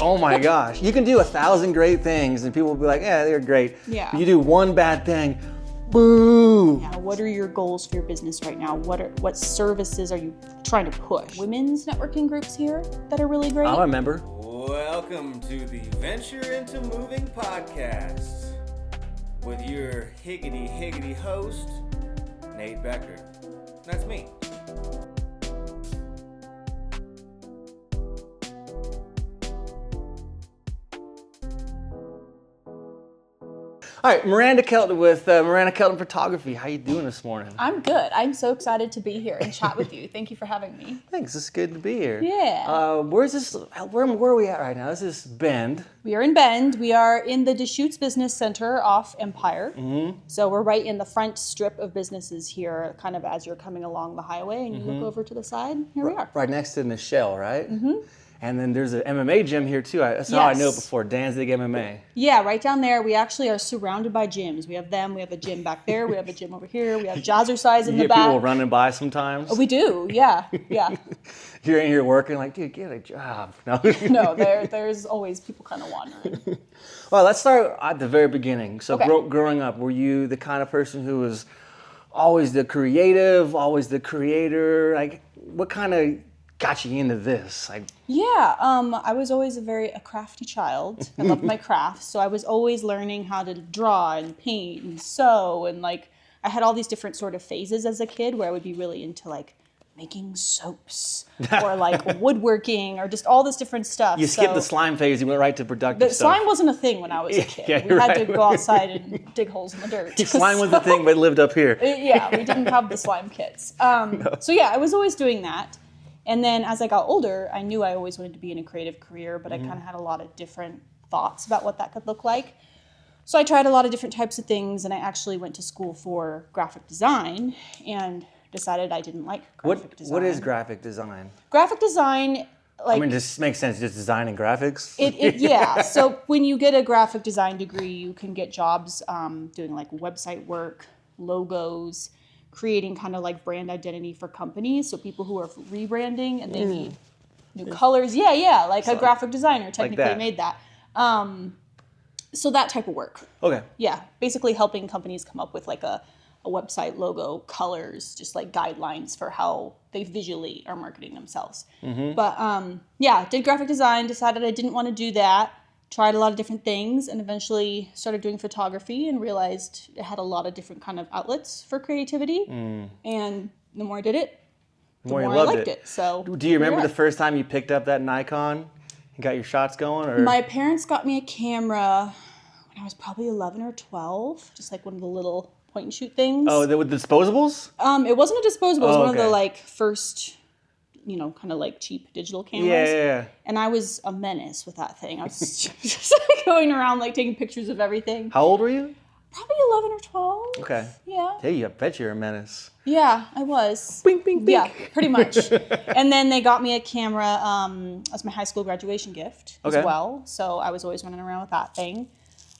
Oh my gosh. You can do 1,000 great things and people will be like, yeah, they're great. Yeah. But you do one bad thing, boo. Yeah, what are your goals for your business right now? What services are you trying to push? Women's networking groups here that are really great. I'm a member. Welcome to the Venture Into Moving podcast with your higgity host, Nate Becker. That's me. All right, Miranda Kelton with Miranda Kelton Photography. How you doing this morning? I'm good. I'm so excited to be here and chat with you. Thank you for having me. Thanks, it's good to be here. Yeah. Where's this, where are we at right now? This is Bend. We are in Bend. We are in the Deschutes Business Center off Empire. Mm-hmm. So we're right in the front strip of businesses here, kind of as you're coming along the highway and you look over to the side. Here we are. Right next to Michelle, right? Mm-hmm. And then there's an MMA gym here too. That's how I know it before, Danzig MMA. Yeah, right down there. We actually are surrounded by gyms. We have them. We have a gym back there. We have a gym over here. We have Jazzercise in the back. You get people running by sometimes? Oh, we do, yeah. You're in here working like, dude, get a job. No, no there's always people kind of wandering. Well, let's start at the very beginning. So Okay. Growing up, were you the kind of person who was always the creative, always the creator? Like, what kind of got you into this? I was always a crafty child. I loved my crafts, so I was always learning how to draw and paint and sew, and like I had all these different sort of phases as a kid where I would be really into like making soaps or like woodworking or just all this different stuff. You skipped the slime phase, you went right to productive The stuff. slime wasn't a thing when I was a kid. Yeah, we had right. to go outside and dig holes in the dirt. Slime was the thing, but it lived up here. Yeah, we didn't have the slime kits. So yeah, I was always doing that. And then as I got older, I knew I always wanted to be in a creative career, but I kind of had a lot of different thoughts about what that could look like. So I tried a lot of different types of things, and I actually went to school for graphic design and decided I didn't like graphic design. What is graphic design? Graphic design, like... I mean, this makes sense, just designing graphics. Yeah, so when you get a graphic design degree, you can get jobs doing like website work, logos, creating kind of like brand identity for companies. So people who are rebranding and they need new colors. Yeah, like a graphic designer technically made that. So that type of work. Okay. Yeah, basically helping companies come up with like a website logo, colors, just like guidelines for how they visually are marketing themselves. Mm-hmm. But did graphic design, decided I didn't want to do that. Tried a lot of different things and eventually started doing photography and realized it had a lot of different kind of outlets for creativity. And the more I did it, the more I liked it. So do you remember the first time you picked up that Nikon and got your shots going? Or? My parents got me a camera when I was probably 11 or 12, just like one of the little point and shoot things. Oh, with the disposables? It wasn't a disposable. It was one of the like first, kind of like cheap digital cameras. Yeah. And I was a menace with that thing. I was just going around like taking pictures of everything. How old were you? Probably 11 or 12. Okay. Yeah. Hey, I bet you're a menace. Yeah, I was. Bing, bing, bing. Yeah, pretty much. And then they got me a camera as my high school graduation gift as well. So I was always running around with that thing.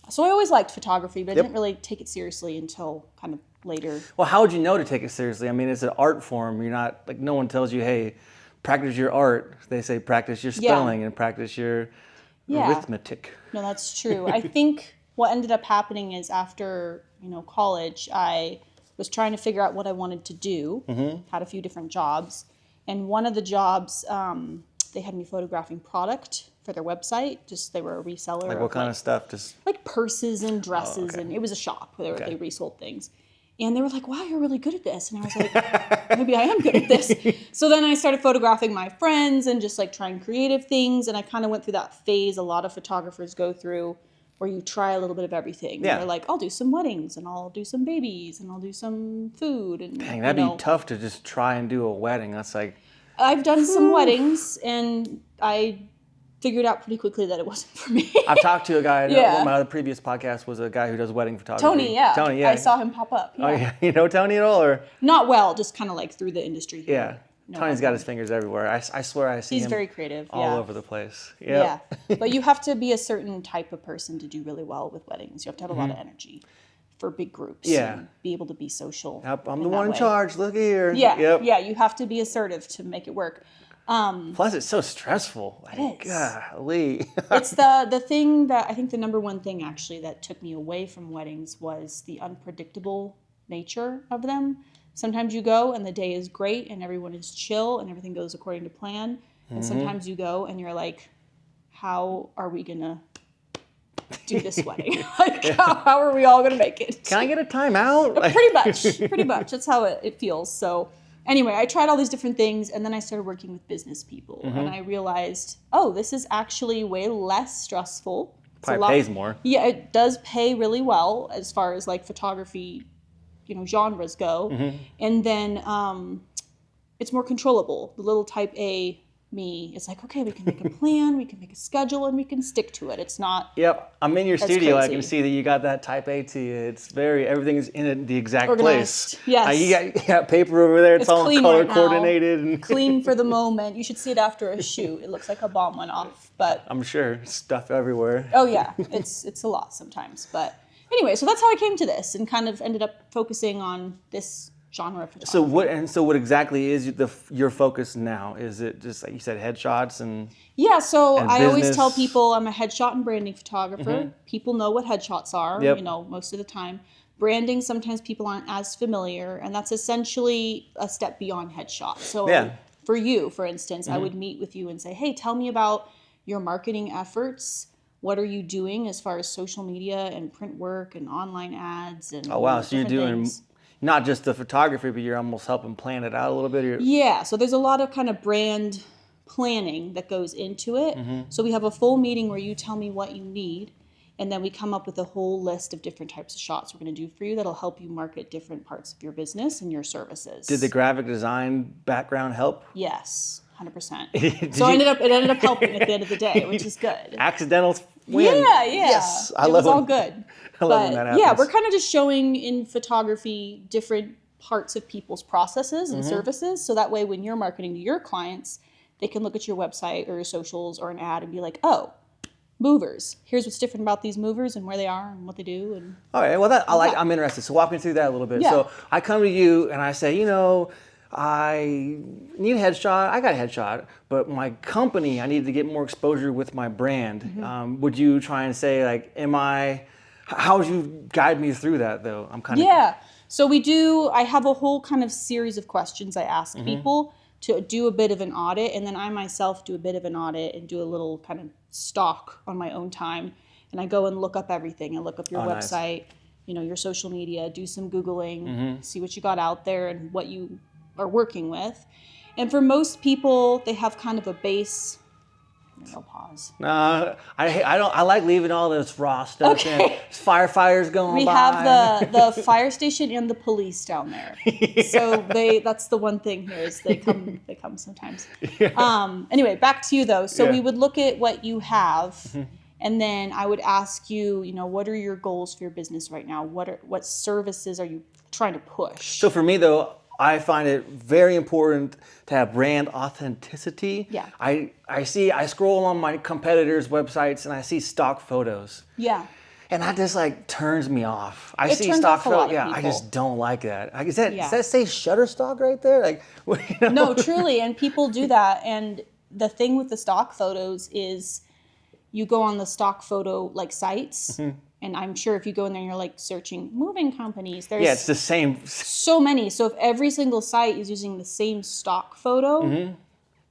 So I always liked photography, but I didn't really take it seriously until kind of later. Well, how would you know to take it seriously? I mean, it's an art form. You're not, like, no one tells you, hey, practice your art. They say practice your spelling and practice your arithmetic. No, that's true. I think what ended up happening is after, college, I was trying to figure out what I wanted to do, had a few different jobs. And one of the jobs, they had me photographing product for their website. Just they were a reseller. Like what kind of stuff? Just like purses and dresses, and it was a shop where they resold things. And they were like, wow, you're really good at this. And I was like, maybe I am good at this. So then I started photographing my friends and just like trying creative things. And I kind of went through that phase a lot of photographers go through where you try a little bit of everything. Yeah. They're like, I'll do some weddings and I'll do some babies and I'll do some food. And dang, that'd be tough to just try and do a wedding. That's like... I've done some weddings and I figured out pretty quickly that it wasn't for me. I've talked to a guy, my other previous podcast was a guy who does wedding photography. Tony, yeah. I saw him pop up. Yeah. Oh, yeah. You know Tony at all? Or? Not well, just kind of like through the industry here. Yeah. Tony's got his fingers everywhere. I swear I see him. He's very creative. All over the place. Yep. Yeah. But you have to be a certain type of person to do really well with weddings. You have to have a lot of energy for big groups. Yeah. And be able to be social. Yep, I'm the one in charge. Look here. Yeah. Yep. Yeah. You have to be assertive to make it work. Plus, it's so stressful. It is. Golly. It's the thing that I think the number one thing actually that took me away from weddings was the unpredictable nature of them. Sometimes you go and the day is great and everyone is chill and everything goes according to plan. And sometimes you go and you're like, how are we going to do this wedding? Like, how are we all going to make it? Can I get a timeout? Pretty much. That's how it feels. So anyway, I tried all these different things and then I started working with business people and I realized, oh, this is actually way less stressful. Probably pays more. Yeah, it does pay really well as far as like photography, genres go. And then it's more controllable. The little type A me, it's like, okay, we can make a plan, we can make a schedule, and we can stick to it. It's not. Yep, I'm in your studio. crazy. I can see that you got that type A to you. It's everything is in the exact Organized. place. Yes. You got paper over there. It's all clean color right now. coordinated. And Clean for the moment. You should see it after a shoot. It looks like a bomb went off, but I'm sure stuff everywhere. oh yeah, it's a lot sometimes. But anyway, so that's how I came to this and kind of ended up focusing on this genre of photography. So what exactly is your focus now? Is it just like you said, headshots and? Yeah, so and I always business? tell people I'm a headshot and branding photographer. People know what headshots are, Yep. most of the time. Branding, sometimes people aren't as familiar, and that's essentially a step beyond headshot. So for you, for instance, I would meet with you and say, hey, tell me about your marketing efforts. What are you doing as far as social media and print work and online ads? And Oh, wow. So you're different doing things. not just the photography, but you're almost helping plan it out a little bit. Yeah, so there's a lot of kind of brand planning that goes into it. So we have a full meeting where you tell me what you need, and then we come up with a whole list of different types of shots we're going to do for you that'll help you market different parts of your business and your services. Did the graphic design background help? Yes, 100%. So it ended up helping at the end of the day, which is good. Accidental win. Yeah. Yes, It was all good. I love when that happens. Yeah, we're kind of just showing in photography different parts of people's processes and services. So that way when you're marketing to your clients, they can look at your website or your socials or an ad and be like, oh, movers. Here's what's different about these movers and where they are and what they do. And all right, well, I'm interested. So walk me through that a little bit. Yeah. So I come to you and I say, I need a headshot. I got a headshot, but my company, I need to get more exposure with my brand. Would you try and say, like, how would you guide me through that, though? I'm kind of... Yeah. So I have a whole kind of series of questions I ask people to do a bit of an audit, and then I myself do a bit of an audit and do a little kind of stock on my own time. And I go and look up everything. I look up your website, your social media, do some Googling, see what you got out there and what you are working with. And for most people, they have kind of a base. I'll pause. I like leaving all this raw stuff Okay. in. Firefighters going We by. have the fire station and the police down there. So that's the one thing here is they come sometimes. Anyway, back to you though. So we would look at what you have and then I would ask you, what are your goals for your business right now? What services are you trying to push? So for me though, I find it very important to have brand authenticity. Yeah. I scroll on my competitors' websites and I see stock photos. Yeah. And that just turns me off. I It see turns stock off a lot photos. of Yeah, I people. just don't like that. Does that Yeah. say Shutterstock right there? No, truly. And people do that. And the thing with the stock photos is you go on the stock photo sites. And I'm sure if you go in there and you're searching moving companies, there's it's the same. so many. So if every single site is using the same stock photo,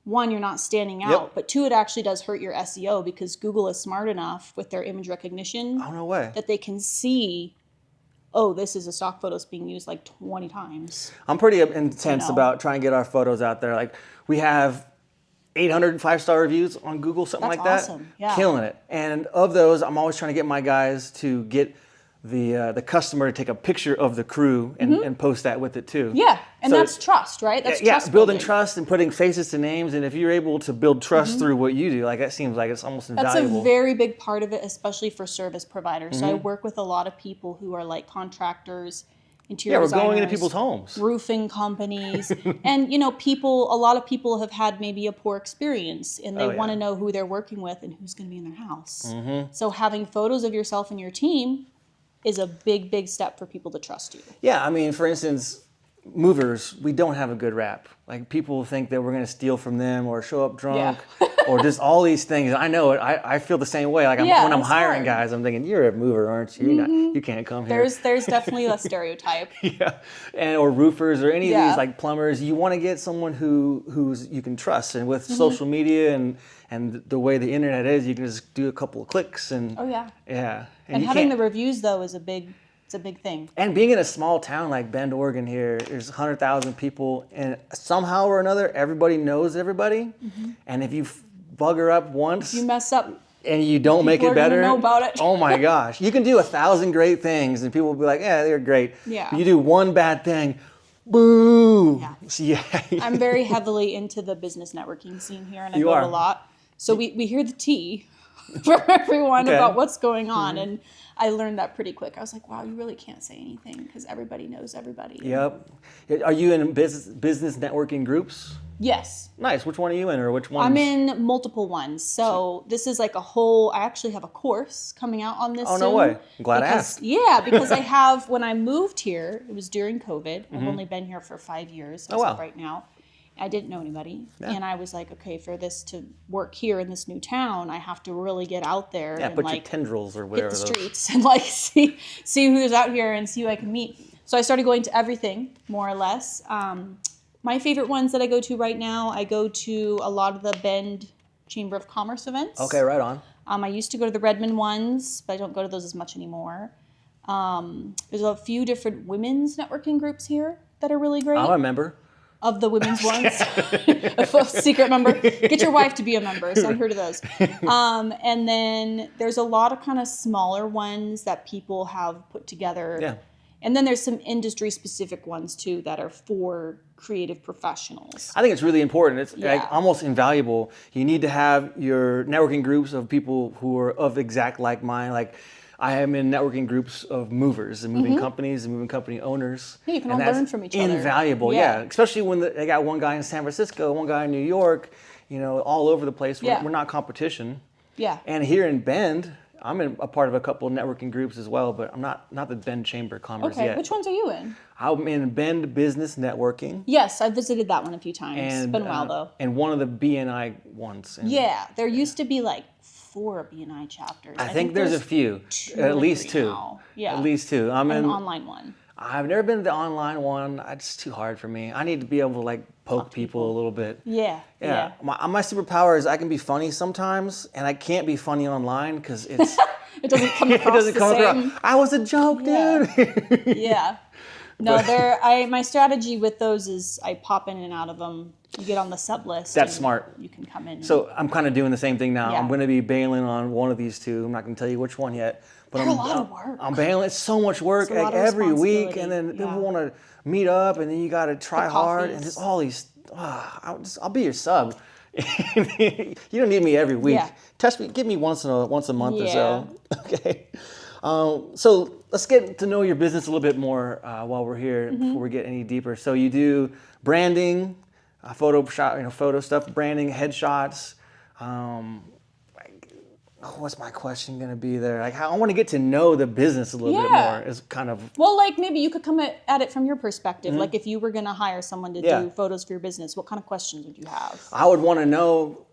one, you're not standing out. But two, it actually does hurt your SEO because Google is smart enough with their image recognition Oh, no way. that they can see, oh, this is a stock photo that's being used 20 times. I'm pretty intense about trying to get our photos out there. We have 800 5-star reviews on Google, something That's like that. awesome. Yeah. Killing it. And of those, I'm always trying to get my guys to get the customer to take a picture of the crew and post that with it too. Yeah, and So- that's trust, right? That's trust building trust and putting faces to names. And if you're able to build trust through what you do, that seems like it's almost That's invaluable. a very big part of it, especially for service providers. So I work with a lot of people who are contractors, interior we're designers, going into people's homes. roofing companies, and a lot of people have had maybe a poor experience, and they want to know who they're working with and who's going to be in their house. So having photos of yourself and your team is a big, big step for people to trust you. Yeah, I mean, for instance, movers, we don't have a good rap. Like people think that we're going to steal from them or show up drunk or just all these things. I know it. I feel the same way. Like when I'm hiring guys, I'm thinking, you're a mover, aren't you? You can't come here. There's definitely a stereotype. Or roofers or any of these like plumbers. You want to get someone who's you can trust. And with social media and the way the internet is, you can just do a couple of clicks and And having the reviews though is it's a big thing. And being in a small town like Bend, Oregon here, there's 100,000 people, and somehow or another, everybody knows everybody. And if you bugger up once, you mess up, and you don't make it better, know about it. Oh my gosh, you can do 1,000 great things, and people will be like, "Yeah, they're great." Yeah. You do one bad thing, boo. Yeah. I'm very heavily into the business networking scene here, and I go to a lot. So we hear the tea from everyone about what's going on, and I learned that pretty quick. I was like, wow, you really can't say anything because everybody knows everybody. Yep. Are you in business networking groups? Yes. Nice. Which one are you in, or which one? I'm in multiple ones. So this is like I actually have a course coming out on this soon. Oh, no way. I'm glad I asked. Yeah, because when I moved here, it was during COVID. I've only been here for 5 years as of right now. I didn't know anybody. Yeah. And I was like, okay, for this to work here in this new town, I have to really get out there and put your tendrils or whatever. Hit the streets and like see who's out here and see who I can meet. So I started going to everything, more or less. My favorite ones that I go to right now, I go to a lot of the Bend Chamber of Commerce events. Okay, right on. I used to go to the Redmond ones, but I don't go to those as much anymore. There's a few different women's networking groups here that are really great. I'm a member. Of the women's ones, a secret member. Get your wife to be a member. So I'm here to those. And then there's a lot of kind of smaller ones that people have put together. Yeah. And then there's some industry specific ones too that are for creative professionals. I think it's really important. It's like almost invaluable. You need to have your networking groups of people who are of exact like mind. Like I am in networking groups of movers and moving companies and moving company owners. Yeah, you can all learn from each other. Invaluable, especially when they got one guy in San Francisco, one guy in New York, all over the place. We're not competition. Yeah. And here in Bend, I'm a part of a couple of networking groups as well, but I'm not the Bend Chamber of Commerce yet. Which ones are you in? I'm in Bend Business Networking. Yes, I visited that one a few times. It's been a while though. And one of the BNI ones. There used to be like 4 BNI chapters. I think there's a few, at least 2. Now. Yeah, at least 2. I'm in an online one. I've never been to the online one. It's too hard for me. I need to be able to like poke people a little bit. Yeah. My superpower is I can be funny sometimes, and I can't be funny online because it's it doesn't come across the same. I was a joke, dude. Yeah. No, my strategy with those is I pop in and out of them. You get on the sub list. That's smart. You can come in. So I'm kind of doing the same thing now. I'm going to be bailing on one of these 2. I'm not going to tell you which one yet. But They're a lot of work. I'm bailing. It's so much work like every week, and then people want to meet up, and then you got to try hard, and just all these. I'll be your sub. You don't need me every week. Touch me. Give me once a month or so. Okay. So let's get to know your business a little bit more while we're here before we get any deeper. So you do branding, photo stuff, branding, headshots. What's my question going to be there? Like, I want to get to know the business a little bit more. Is kind of like maybe you could come at it from your perspective. Like if you were going to hire someone to do photos for your business, what kind of questions would you have? I would want to know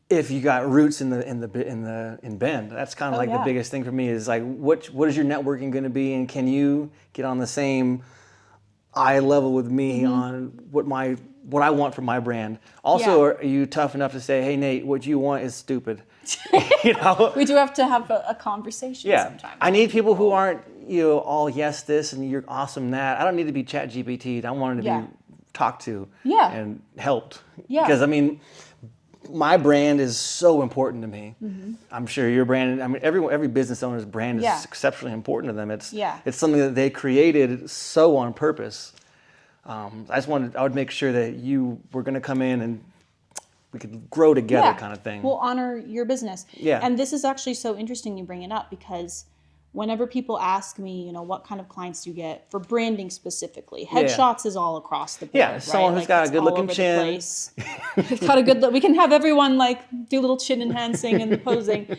if you got roots in Bend. That's kind of the biggest thing for me is like what is your networking going to be, and can you get on the same eye level with me on what I want from my brand? Also, are you tough enough to say, hey Nate, what you want is stupid? We do have to have a conversation sometimes. I need people who aren't all yes this and you're awesome that. I don't need to be chat GPT'd. I want to be talked to and helped. Because I mean, my brand is so important to me. I'm sure your brand, I mean, every business owner's brand is exceptionally important to them. It's something that they created so on purpose. I would make sure that you were going to come in and we could grow together kind of thing. We'll honor your business. Yeah. And this is actually so interesting you bring it up because whenever people ask me, what kind of clients do you get for branding specifically, headshots is all across the board. Yeah, someone who's got a good looking chin. Got a good look. We can have everyone do a little chin enhancing and posing.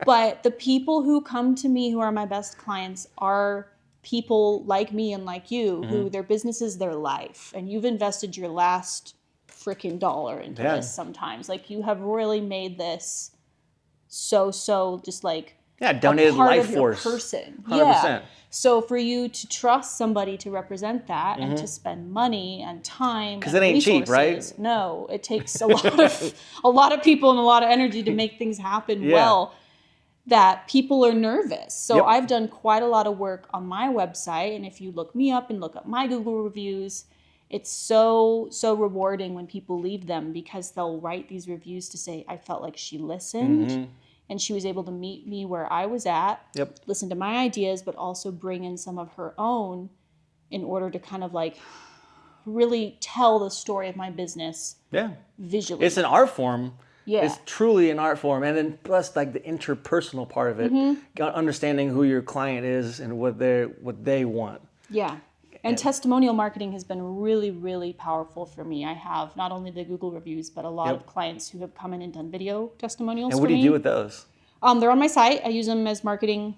But the people who come to me who are my best clients are people like me and like you who their business is their life, and you've invested your last freaking dollar into this sometimes. Like, you have really made this so just like donated a part life of your force. person. 100%. Yeah. So for you to trust somebody to represent that and to spend money and time, because it ain't cheap, right? No, it takes a lot of people and a lot of energy to make things happen well. That people are nervous. So I've done quite a lot of work on my website, and if you look me up and look up my Google reviews, it's so rewarding when people leave them, because they'll write these reviews to say, I felt like she listened and she was able to meet me where I was at, listen to my ideas, but also bring in some of her own in order to kind of like really tell the story of my business visually. It's an art form. Yeah. It's truly an art form. And then plus like the interpersonal part of it, understanding who your client is and what they want. Yeah. And testimonial marketing has been really, really powerful for me. I have not only the Google reviews, but a lot of clients who have come in and done video testimonials. And what do you do with those? They're on my site. I use them as marketing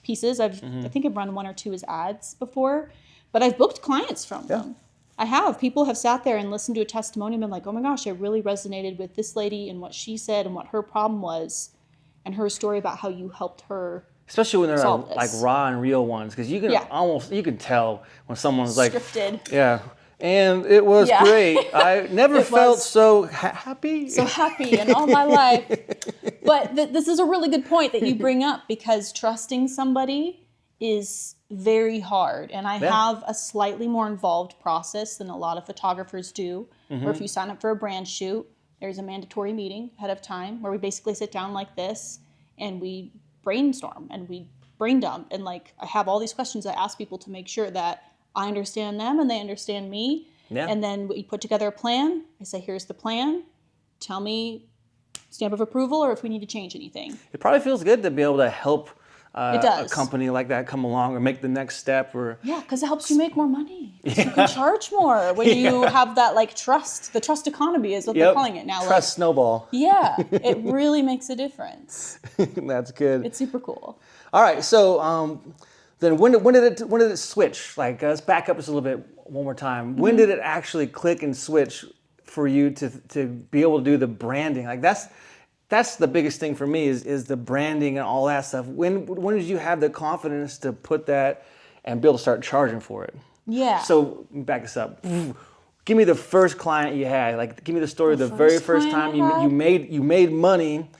pieces. I think I've run one or two as ads before, but I've booked clients from them. I have. People have sat there and listened to a testimonial and been like, oh my gosh, I really resonated with this lady and what she said and what her problem was and her story about how you helped her. Especially when they're like raw and real ones, because you can you can tell when someone's like scripted. Yeah, and it was great. I never felt so happy. So happy in all my life. But this is a really good point that you bring up, because trusting somebody is very hard. And I have a slightly more involved process than a lot of photographers do. Where if you sign up for a brand shoot, there's a mandatory meeting ahead of time where we basically sit down like this and we brainstorm and we brain dump, and like I have all these questions I ask people to make sure that I understand them and they understand me. And then we put together a plan. I say, here's the plan. Tell me stamp of approval or if we need to change anything. It probably feels good to be able to help it does. a company like that come along or make the next step. Or because it helps you make more money. You can charge more when you have that like trust. The trust economy is what they're calling it now. Trust snowball. Yeah, it really makes a difference. That's good. It's super cool. All right, so then when did it switch? Like, let's back up just a little bit one more time. When did it actually click and switch for you to be able to do the branding? Like that's the biggest thing for me is the branding and all that stuff. When did you have the confidence to put that and be able to start charging for it? Yeah. So back this up. Give me the first client you had. Like, give me the story of the very first time you made money,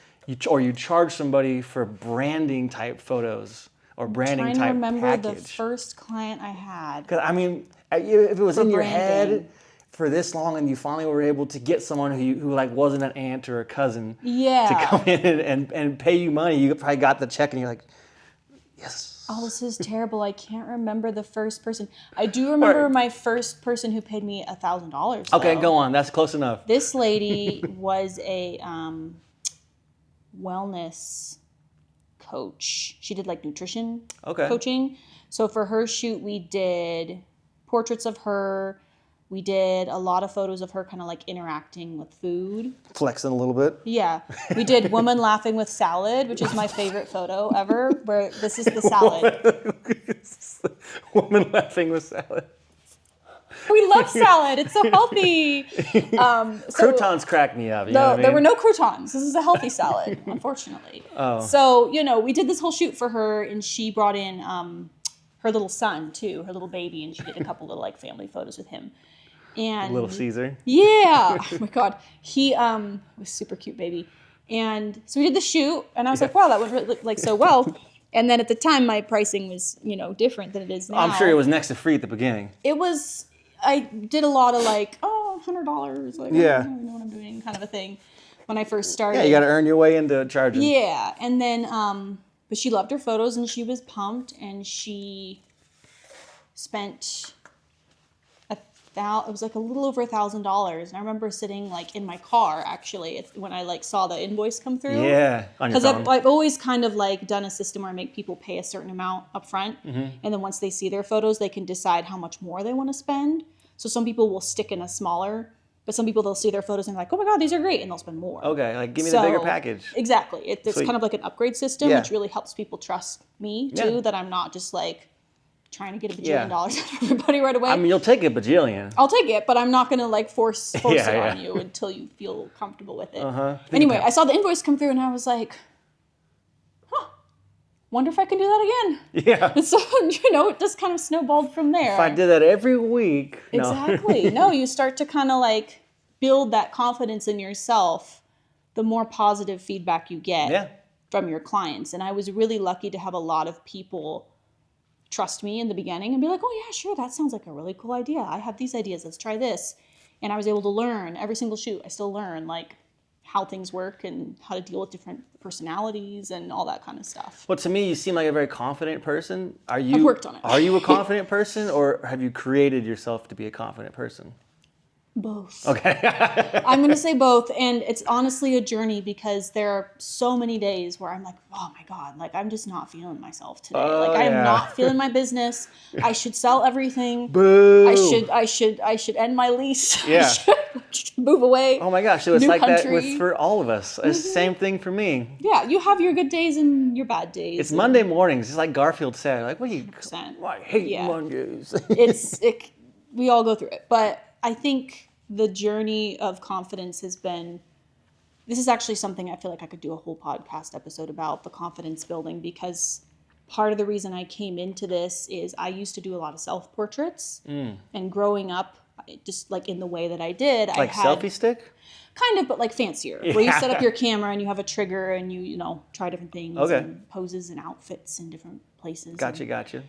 or you charged somebody for branding type photos or branding type package. I'm trying to remember the first client I had. Because I mean, if it was in your head for this long and you finally were able to get someone who like wasn't an aunt or a cousin to come in and pay you money, you probably got the check and you're like, yes. Oh, this is terrible. I can't remember the first person. I do remember my first person who paid me $1,000. Okay, go on. That's close enough. This lady was a wellness coach. She did like nutrition coaching. So for her shoot, we did portraits of her. We did a lot of photos of her kind of like interacting with food. Flexing a little bit. Yeah. We did woman laughing with salad, which is my favorite photo ever, where this is the salad. Woman laughing with salad. We love salad. It's so healthy. Croutons crack me up. You know what I mean? There were no croutons. This is a healthy salad, unfortunately. So, we did this whole shoot for her, and she brought in her little son, too, her little baby, and she did a couple little like family photos with him. And Little Caesar. Yeah. Oh, my God. He was super cute baby. And so we did the shoot, and I was like, wow, that went really, like so well. And then at the time, my pricing was, different than it is now. I'm sure it was next to free at the beginning. It was, I did a lot of like, $100, like, I don't know what I'm doing kind of a thing when I first started. Yeah, you got to earn your way into charging. Yeah. And then, but she loved her photos and she was pumped, and she spent it was like a little over $1,000. And I remember sitting like in my car actually when I like saw the invoice come through. Yeah, on your phone. Because I've always kind of like done a system where I make people pay a certain amount up front. And then once they see their photos, they can decide how much more they want to spend. So some people will stick in a smaller, but some people, they'll see their photos and they're like, oh my God, these are great. And they'll spend more. Okay, like give me the bigger package. Exactly. It's kind of like an upgrade system, which really helps people trust me too, that I'm not just like trying to get a bajillion Yeah. dollars out of everybody right away. I mean, you'll take a bajillion. I'll take it, but I'm not going to like force Yeah, it yeah. on you until you feel comfortable with it. Uh-huh. Anyway, I saw the invoice come through and I was like, wonder if I can do that again. Yeah. And so, it just kind of snowballed from there. If I did that every week. No. Exactly. No, you start to kind of like build that confidence in yourself, the more positive feedback you get Yeah. from your clients. And I was really lucky to have a lot of people trust me in the beginning and be like, oh yeah, sure, that sounds like a really cool idea. I have these ideas, let's try this. And I was able to learn every single shoot. I still learn like how things work and how to deal with different personalities and all that kind of stuff. Well, to me, you seem like a very confident person. I've worked on it. Are you a confident person, or have you created yourself to be a confident person? Both. Okay. I'm going to say both. And it's honestly a journey because there are so many days where I'm like, oh my God, like I'm just not feeling myself today. Like I am not feeling my business. I should sell everything. Boo. I should end my lease. Yeah. I should move away. Oh my gosh, so it's New like country. that for all of us. It's the same thing for me. Yeah, you have your good days and your bad days. It's Monday mornings. It's like Garfield said. Like, what do you? 100%. I hate Yeah. Mondays. We all go through it. But I think the journey of confidence has been, this is actually something I feel like I could do a whole podcast episode about, the confidence building, because part of the reason I came into this is I used to do a lot of self-portraits. And growing up, just like in the way that I did, Like I had selfie stick? kind of, but like fancier, where you set up your camera and you have a trigger and you try different things Okay. and poses and outfits in different places. Gotcha.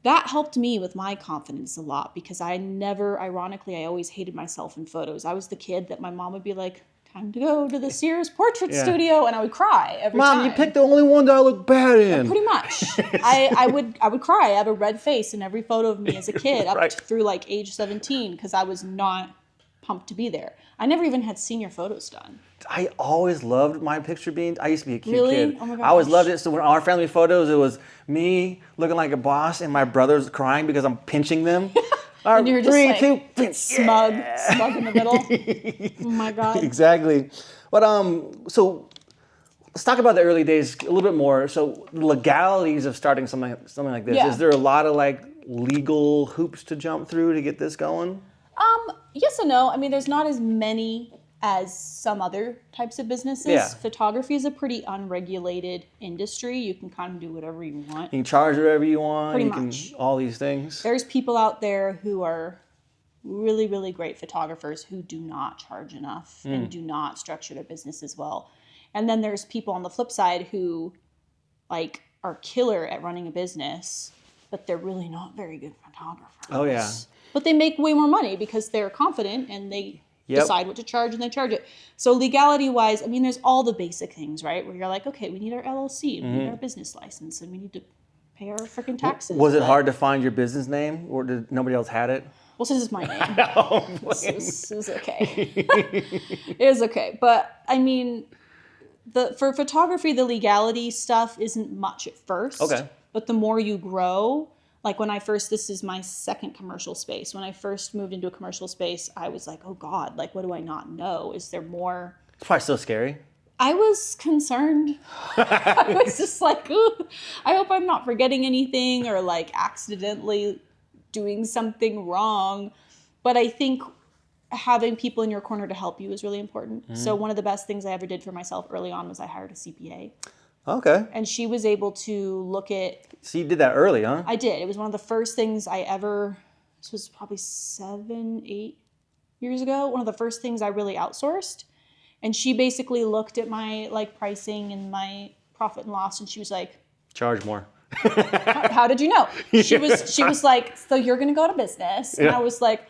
That helped me with my confidence a lot because ironically, I always hated myself in photos. I was the kid that my mom would be like, time to go to the Sears portrait Yeah. studio, and I would cry every time. Mom, you picked the only one that I look bad in. Pretty much. I would cry. I have a red face in every photo of me as a kid Right. through like age 17 because I was not pumped to be there. I never even had senior photos done. I always loved my picture being. I used to be a cute Really? kid. Oh my I always gosh. loved it. So when our family photos, it was me looking like a boss and my brothers crying because I'm pinching them. All right, And you were just 3, like 2, pinch. smug in the middle. Oh my God. Exactly. But so let's talk about the early days a little bit more. So the legalities of starting something like this. Yeah. Is there a lot of like legal hoops to jump through to get this going? Yes and no. I mean, there's not as many as some other types of businesses. Yeah. Photography is a pretty unregulated industry. You can kind of do whatever you want. You can charge whatever you want. Pretty you much. can all these things. There's people out there who are really, really great photographers who do not charge enough and do not structure their business as well. And then there's people on the flip side who like are killer at running a business, but they're really not very good photographers. Oh, yeah. But they make way more money because they're confident and they Yep. decide what to charge and they charge it. So legality wise, I mean, there's all the basic things, right? Where you're like, okay, we need our LLC, we need our business license, and we need to pay our freaking taxes. Was it But- hard to find your business name, or did nobody else had it? Well, since it's my name, No. it was okay. It was okay. But I mean, for photography, the legality stuff isn't much at first. Okay. But the more you grow, like this is my second commercial space. When I first moved into a commercial space, I was like, oh God, like, what do I not know? Is there more? It's probably so scary. I was concerned. I was just like, ooh, I hope I'm not forgetting anything or like accidentally doing something wrong. But I think having people in your corner to help you is really important. So one of the best things I ever did for myself early on was I hired a CPA. Okay. And she was able to look at, So you did that early, huh? I did. It was one of the first things this was probably 7, 8 years ago. One of the first things I really outsourced. And she basically looked at my like pricing and my profit and loss. And she was like, Charge more. how did you know? She was like, so you're going to go to business. And Yeah. I was like,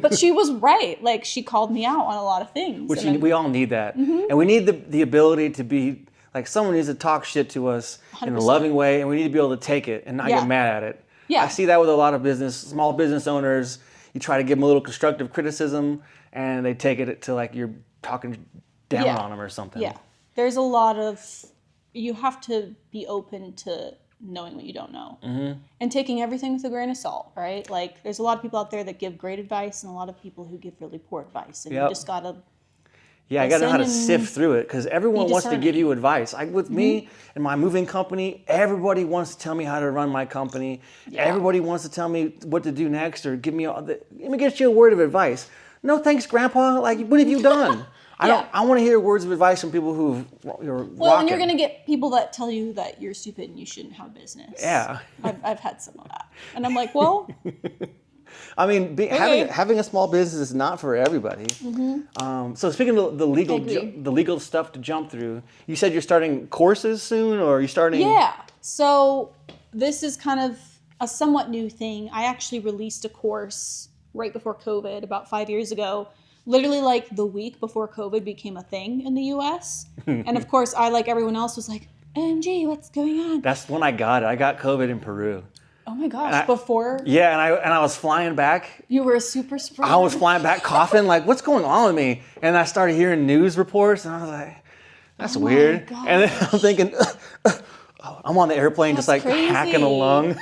but she was right. Like she called me out on a lot of things. Which And then- we all need that. And we need the ability to be, like someone needs to talk shit to us in a 100%. loving way, and we need to be able to take it and not Yeah. get mad at it. Yeah. I see that with a lot of small business owners. You try to give them a little constructive criticism, and they take it to like you're talking down Yeah. on them or something. Yeah. There's a lot of, you have to be open to knowing what you don't know and taking everything with a grain of salt, right? Like there's a lot of people out there that give great advice and a lot of people who give really poor advice. And Yep. you just gotta Yeah, I got to know how to listen sift through it because everyone be wants to give discerning. you advice. Like with me and my moving company, everybody wants to tell me how to run my company. Yeah. Everybody wants to tell me what to do next or give me let me get you a word of advice. No, thanks, Grandpa. Like, what have you done? I want to hear words of advice from people you're Well, and you're going to get people that tell you that you're stupid and you shouldn't have a business. Yeah. I've had some of that. And I'm like, well, I mean, having a small business is not for everybody. So speaking of the legal stuff to jump through, you said you're starting courses soon, or are you starting? yeah. So this is kind of a somewhat new thing. I actually released a course right before COVID about 5 years ago, literally like the week before COVID became a thing in the US. And of course, I, like everyone else, was like, OMG, what's going on? That's when I got it. I got COVID in Peru. Oh my gosh, before Yeah, and I was flying back. you were a super spreader. I was flying back coughing, like, what's going on with me? And I started hearing news reports, and I was like, that's weird. gosh. And then I'm thinking, I'm on the airplane just like crazy. hacking a lung,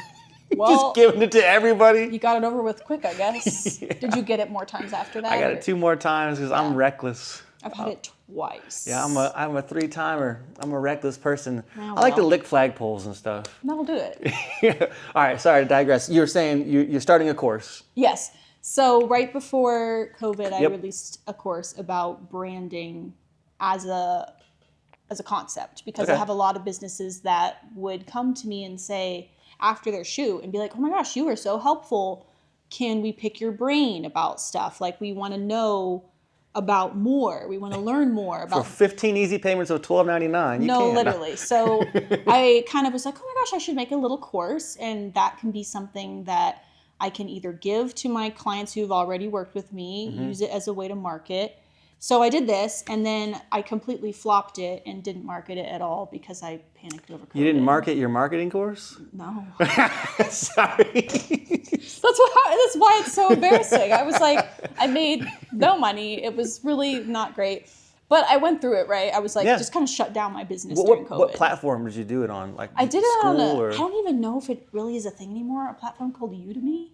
Well, just giving it to everybody. you got it over with quick, I guess. Did you get it more times after that? I got or- it 2 more times because I'm reckless. I've had it twice. Yeah, I'm a 3-timer. I'm a reckless person. Oh, I like to well. lick flagpoles and stuff. That'll do it. All right, sorry to digress. You were saying you're starting a course. Yes. So right before COVID, I Yep. released a course about branding as a concept, because I Okay. have a lot of businesses that would come to me and say after their shoot and be like, "Oh my gosh, you were so helpful. Can we pick your brain about stuff? Like, we want to know about more. We want to learn more For about 15 easy payments of $12.99, you No, can. literally. So I kind of was like, oh my gosh, I should make a little course. And that can be something that I can either give to my clients who've already worked with me, use it as a way to market. So I did this, and then I completely flopped it and didn't market it at all because I panicked over COVID. You didn't market your marketing course? No. Sorry. That's why it's so embarrassing. I was like, I made no money. It was really not great. But I went through it, right? I was like, Yeah. just kind of shut down my business during COVID. What platform did you do it on? Like I did it on or? I don't even know if it really is a thing anymore. A platform called Udemy.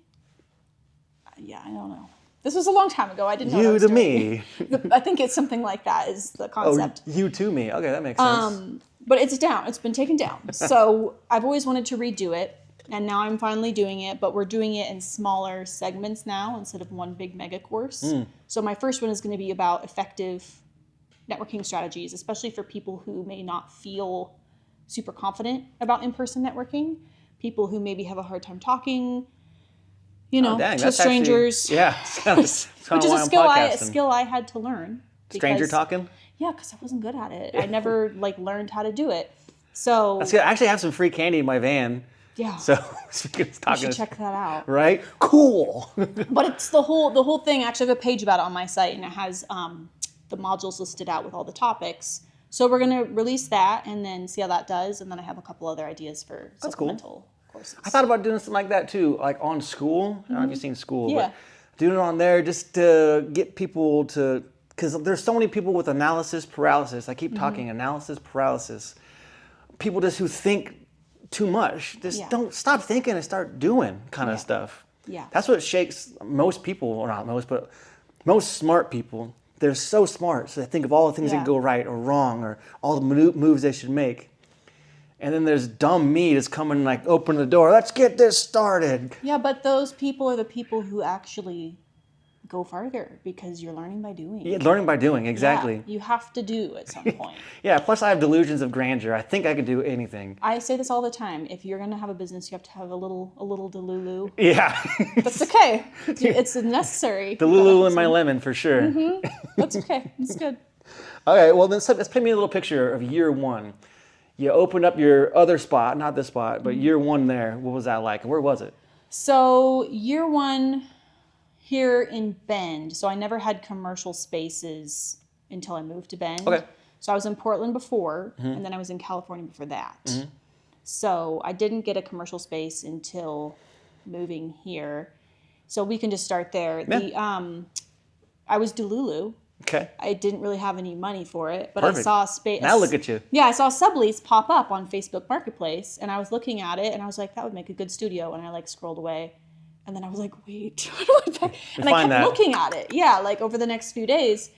Yeah, I don't know. This was a long time ago. I didn't know what I was doing. Udemy. I think it's something like that is the Oh, concept. you to me. Okay, that makes sense. But it's down. It's been taken down. So I've always wanted to redo it, and now I'm finally doing it. But we're doing it in smaller segments now instead of one big mega course. So my first one is going to be about effective networking strategies, especially for people who may not feel super confident about in-person networking, people who maybe have a hard time talking, Dang, to that's strangers. Actually, yeah, it's kind of, Which is a skill I had to learn. Stranger because- talking? Yeah, because I wasn't good at it. I never learned how to do it. So That's good. I actually have some free candy in my van. yeah, So speaking of you talking, should check that out. right? Cool. But it's the whole thing. Actually, I have a page about it on my site, and it has the modules listed out with all the topics. So we're gonna release that and then see how that does, and then I have a couple other ideas for cool. supplemental courses. I thought about doing something like that too, like on School. I don't know if you've seen School, Yeah. but doing it on there just to get people to, because there's so many people with analysis paralysis. I keep talking analysis paralysis. People just who think too much. Just Yeah. don't stop thinking and start doing kind of stuff. Yeah. That's what shakes most people, or not most, but most smart people. They're so smart, so they think of all the things that Yeah. go right or wrong, or all the moves they should make. And then there's dumb me that's coming like, open the door, let's get this started. Yeah, but those people are the people who actually go farther because you're learning by doing. Yeah, learning by doing, exactly. Yeah, you have to do at some point. Yeah, plus I have delusions of grandeur. I think I could do anything. I say this all the time. If you're gonna have a business, you have to have a little delulu. Yeah. That's okay. It's necessary. The Lulu and my lemon for sure. That's okay. It's good. Okay, well then let's paint me a little picture of year one. You opened up your other spot, not this spot, but year one there. What was that like? And where was it? So year one here in Bend. So I never had commercial spaces until I moved to Bend. Okay. So I was in Portland before, and then I was in California before that. So I didn't get a commercial space until moving here. So we can just start there. Yeah. I was Delulu. Okay. I didn't really have any money for it, but Perfect. I saw a space. Now look at you. Yeah, I saw a sublease pop up on Facebook Marketplace, and I was looking at it, and I was like, that would make a good studio. And I scrolled away, and then I was like, wait, how do I and I find kept that. looking at it. Yeah, over the next few days,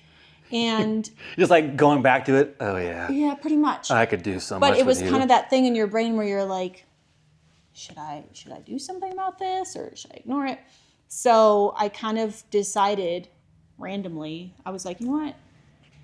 And Just like going back to it. Oh yeah. yeah, pretty much. I could do so much. But it was with kind you. of that thing in your brain where you're like, should I do something about this or should I ignore it? So I kind of decided randomly, I was like, you know what?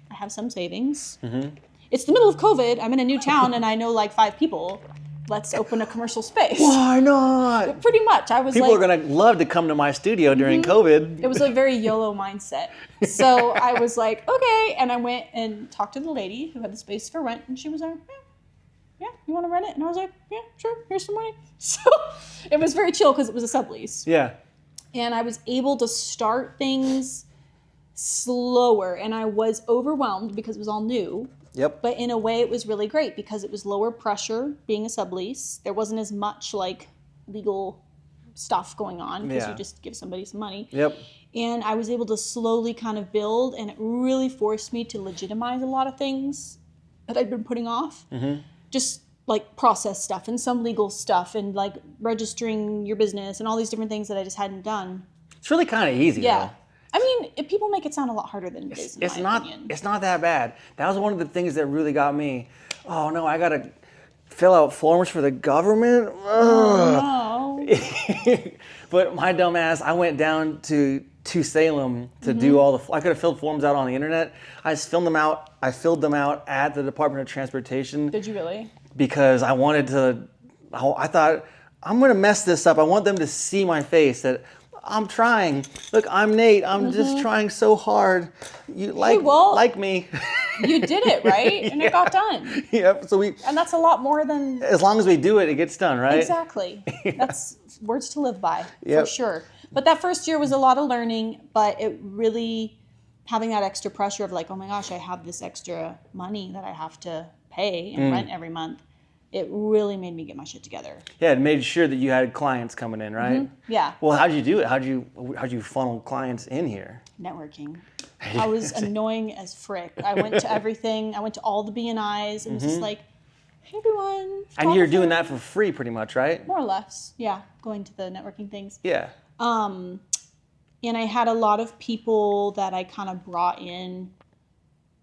I have some savings. Mm-hmm. It's the middle of COVID. I'm in a new town and I know like 5 people. Let's open a commercial space. Why not? Pretty much. I was People like, are gonna love to come to my studio during COVID. it was a very YOLO mindset. So I was like, okay. And I went and talked to the lady who had the space for rent. And she was like, yeah, you want to rent it? And I was like, yeah, sure. Here's some money. So it was very chill because it was a sublease. Yeah. And I was able to start things slower. And I was overwhelmed because it was all new. Yep. But in a way, it was really great because it was lower pressure being a sublease. There wasn't as much like legal stuff going on because you just give somebody some money. Yep. And I was able to slowly kind of build, and it really forced me to legitimize a lot of things that I'd been putting off. Mm-hmm. Just like process stuff and some legal stuff and like registering your business and all these different things that I just hadn't done. It's really kind of easy. Yeah. Though. I mean, people make it sound a lot harder than it is, in my opinion. It's not that bad. That was one of the things that really got me. Oh no, I gotta fill out forms for the government. Ugh. Oh, no. But my dumb ass, I went down to Salem to do all the. I could have filled forms out on the internet. I just filled them out. I filled them out at the Department of Transportation. Did you really? Because I wanted to. I thought I'm gonna mess this up. I want them to see my face that. I'm trying. Look, I'm Nate. I'm just trying so hard. You like me. You did it, right? And it got done. Yep. So And that's a lot more than... as long as we do it, it gets done, right? Exactly. That's words to live by, Yep. for sure. But that first year was a lot of learning, but it really, having that extra pressure of like, oh my gosh, I have this extra money that I have to pay and rent every month. It really made me get my shit together. Yeah, it made sure that you had clients coming in, right? Mm-hmm. Yeah. Well, how'd you do it? How'd you funnel clients in here? Networking. I was annoying as frick. I went to everything. I went to all the B&Is and was just like, hey everyone. And you're doing that for free pretty much, right? More or less. Yeah. Going to the networking things. Yeah. And I had a lot of people that I kind of brought in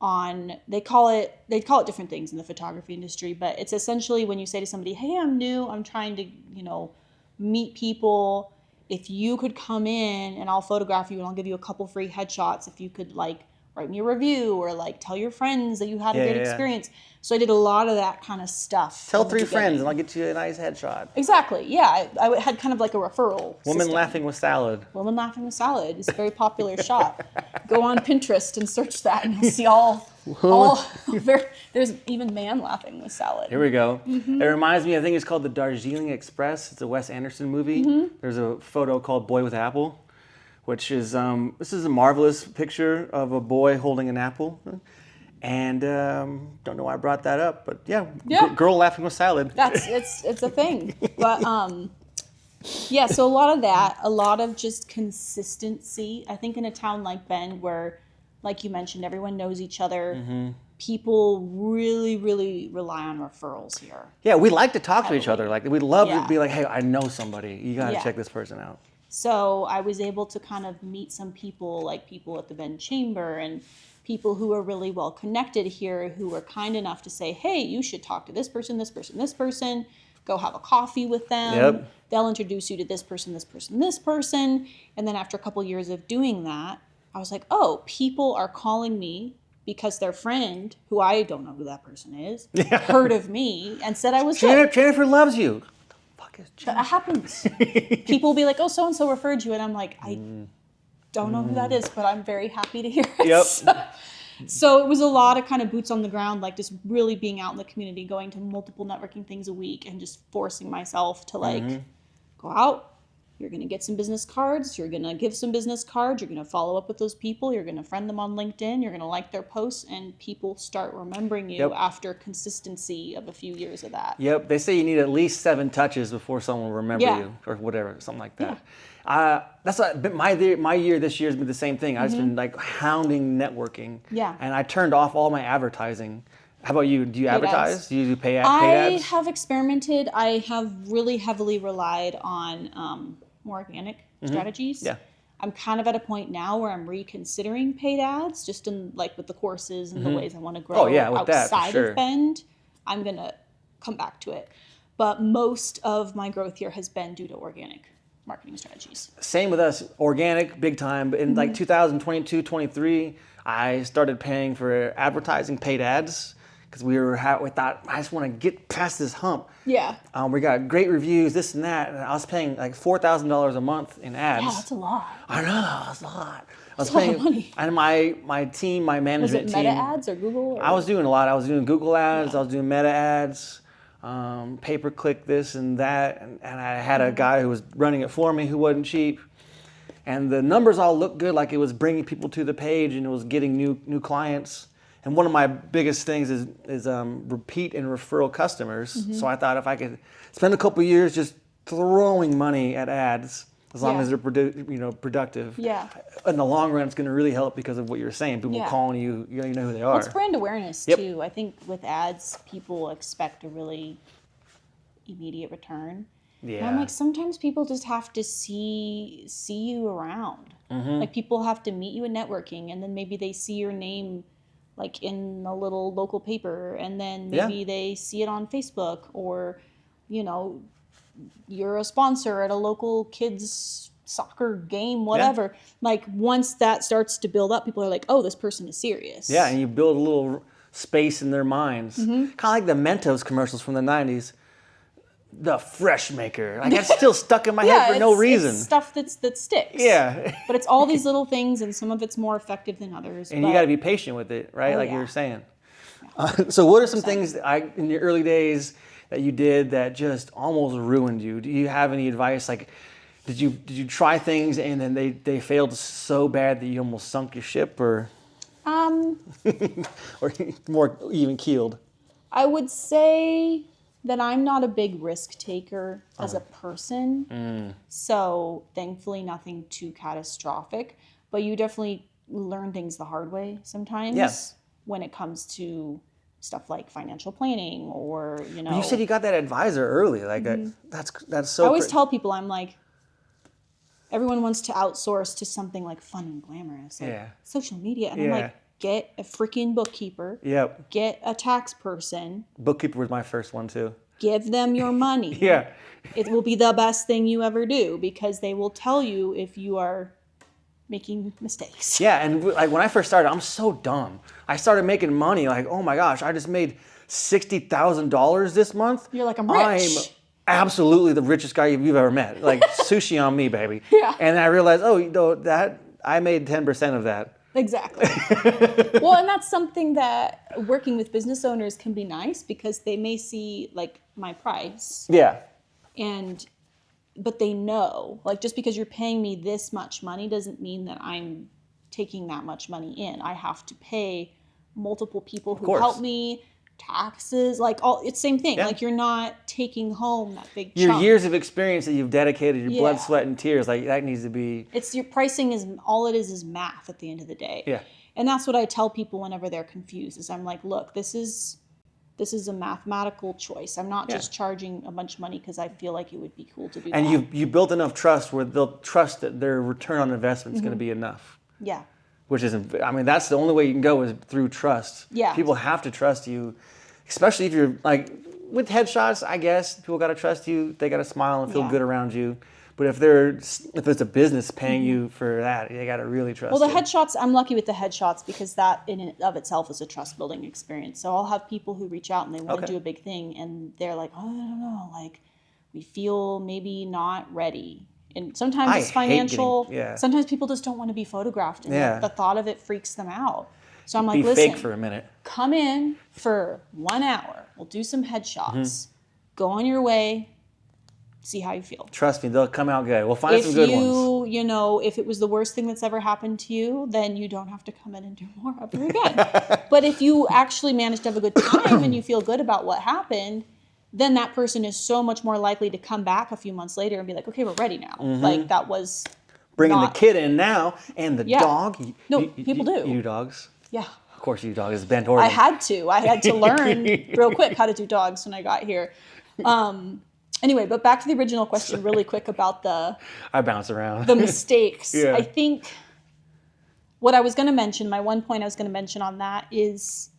on, they call it different things in the photography industry, but it's essentially when you say to somebody, hey, I'm new, I'm trying to, meet people. If you could come in and I'll photograph you and I'll give you a couple free headshots. If you could like write me a review or like tell your friends that you had a great experience. So I did a lot of that kind of stuff. Tell 3 friends and I'll get you a nice headshot. Exactly. Yeah. I had kind of like a referral Woman system. laughing with salad. Woman laughing with salad is a very popular shot. Go on Pinterest and search that and you'll see all there's even man laughing with salad. Here we go. It reminds me, I think it's called the Darjeeling Express. It's a Wes Anderson movie. There's a photo called Boy with Apple, which is, this is a marvelous picture of a boy holding an apple. And don't know why I brought that up, but yeah. Girl laughing with salad. It's a thing. But yeah, so a lot of that, a lot of just consistency. I think in a town like Bend where, like you mentioned, everyone knows each other. People really, really rely on referrals here. Yeah, we like to talk to each other. Like we'd love to be like, hey, I know somebody. You got to check this person out. So I was able to kind of meet some people, like people at the Bend Chamber and people who are really well connected here who were kind enough to say, hey, you should talk to this person, this person, this person. Go have a coffee with them. Yep. They'll introduce you to this person, this person, this person. And then after a couple years of doing that, I was like, oh, people are calling me because their friend, who I don't know who that person is, heard of me and said I was good. Jennifer loves you. That happens. People will be like, oh, so-and-so referred you. And I'm like, I don't know who that is, but I'm very happy to hear it. Yep. So it was a lot of kind of boots on the ground, like just really being out in the community, going to multiple networking things a week and just forcing myself to like go out. You're going to get some business cards. You're going to give some business cards. You're going to follow up with those people. You're going to friend them on LinkedIn. You're going to like their posts, and people start remembering you after consistency of a few years of that. Yep. They say you need at least 7 touches before someone will remember you or whatever, something like that. That's what, my year this year has been the same thing. I've just been like hounding networking. Yeah. And I turned off all my advertising. How about you? Do you advertise? Ads. Do you do paid ads? I have experimented. I have really heavily relied on more organic strategies. Yeah. I'm kind of at a point now where I'm reconsidering paid ads, just in like with the courses and the ways I want to grow with that, for outside sure. of Bend. I'm going to come back to it. But most of my growth here has been due to organic marketing strategies. Same with us, organic, big time. But in like 2022, 23, I started paying for advertising, paid ads, because we thought, I just want to get past this hump. Yeah. We got great reviews, this and that, and I was paying like $4,000 a month in ads. Yeah, that's a lot. I know, that's a lot. I was That's a lot paying, of money. and my team, my Was management it team. Meta ads or Google? Or? I was doing a lot. I was doing Google ads. I was doing Meta ads, pay-per-click this and that, and I had a guy who was running it for me who wasn't cheap. And the numbers all looked good, like it was bringing people to the page and it was getting new clients. And one of my biggest things is repeat and referral customers. So I thought if I could spend a couple of years just throwing money at ads, as long as they're productive, in the long run, it's going to really help because of what you're saying. People calling you, you know who they are. Well, it's brand awareness too. I think with ads, people expect a really immediate return. Yeah. And I'm like, sometimes people just have to see you around. Like people have to meet you in networking, and then maybe they see your name like in a little local paper, and then maybe they see it on Facebook, or you're a sponsor at a local kids soccer game, whatever. Like once that starts to build up, people are like, oh, this person is serious. Yeah, and you build a little space in their minds. Kind of like the Mentos commercials from the 90s. The fresh maker. Like that's still stuck in my head for no reason. It's stuff that sticks. Yeah. But it's all these little things, and some of it's more effective than others. And you got to be patient with it, right? Like you were saying. So what are some things that in your early days that you did that just almost ruined you? Do you have any advice? Like, did you try things and then they failed so bad that you almost sunk your ship, or or more even keeled? I would say that I'm not a big risk taker as a person. So thankfully nothing too catastrophic, but you definitely learn things the hard way sometimes when it comes to stuff like financial planning, or, You said you got that advisor early. Like that's so I always tell people, I'm like, everyone wants to outsource to something like fun and glamorous, like social media. And I'm like, get a freaking bookkeeper. Yep. Get a tax person. Bookkeeper was my first one too. Give them your money. It will be the best thing you ever do, because they will tell you if you are making mistakes. Yeah, and like when I first started, I'm so dumb. I started making money like, oh my gosh, I just made $60,000 this month. You're like, I'm rich. I'm absolutely the richest guy you've ever met. Like sushi on me, baby. Yeah. And then I realized, that I made 10% of that. Exactly. Well, and that's something that working with business owners can be nice, because they may see like my price. Yeah. But they know, like, just because you're paying me this much money doesn't mean that I'm taking that much money in. I have to pay multiple people who help me, taxes, like it's same thing. Like you're not taking home that big chunk. Your years of experience that you've dedicated, your blood, sweat, and tears, like that needs to be. It's your pricing is all it is math at the end of the day. Yeah. And that's what I tell people whenever they're confused, is I'm like, look, this is a mathematical choice. I'm not just charging a bunch of money because I feel like it would be cool to do that. And you built enough trust where they'll trust that their return on investment is going to be enough. Yeah. Which isn't, that's the only way you can go is through trust. Yeah. People have to trust you, especially if you're like, with headshots, I guess, people got to trust you. They got to smile and feel good around you. But if it's a business paying you for that, they got to really trust you. Well, the headshots, I'm lucky with the headshots, because that in and of itself is a trust building experience. So I'll have people who reach out and they want to do a big thing, and they're like, oh, I don't know, like we feel maybe not ready. And sometimes it's financial. Sometimes people just don't want to be photographed, and the thought of it freaks them out. So I'm like, listen, fake for a minute. Come in for 1 hour. We'll do some headshots. Go on your way. See how you feel. Trust me, they'll come out good. We'll find some good ones. If it was the worst thing that's ever happened to you, then you don't have to come in and do more ever again. But if you actually manage to have a good time and you feel good about what happened, then that person is so much more likely to come back a few months later and be like, okay, we're ready now. Like that was bringing the kid in now and the dog. People do. You do dogs? Yeah. Of course you do dogs. It's Ben Horton. I had to learn real quick how to do dogs when I got here. Anyway, but back to the original question really quick about I bounce around. the mistakes. Yeah. I think what I was going to mention, my one point I was going to mention on that is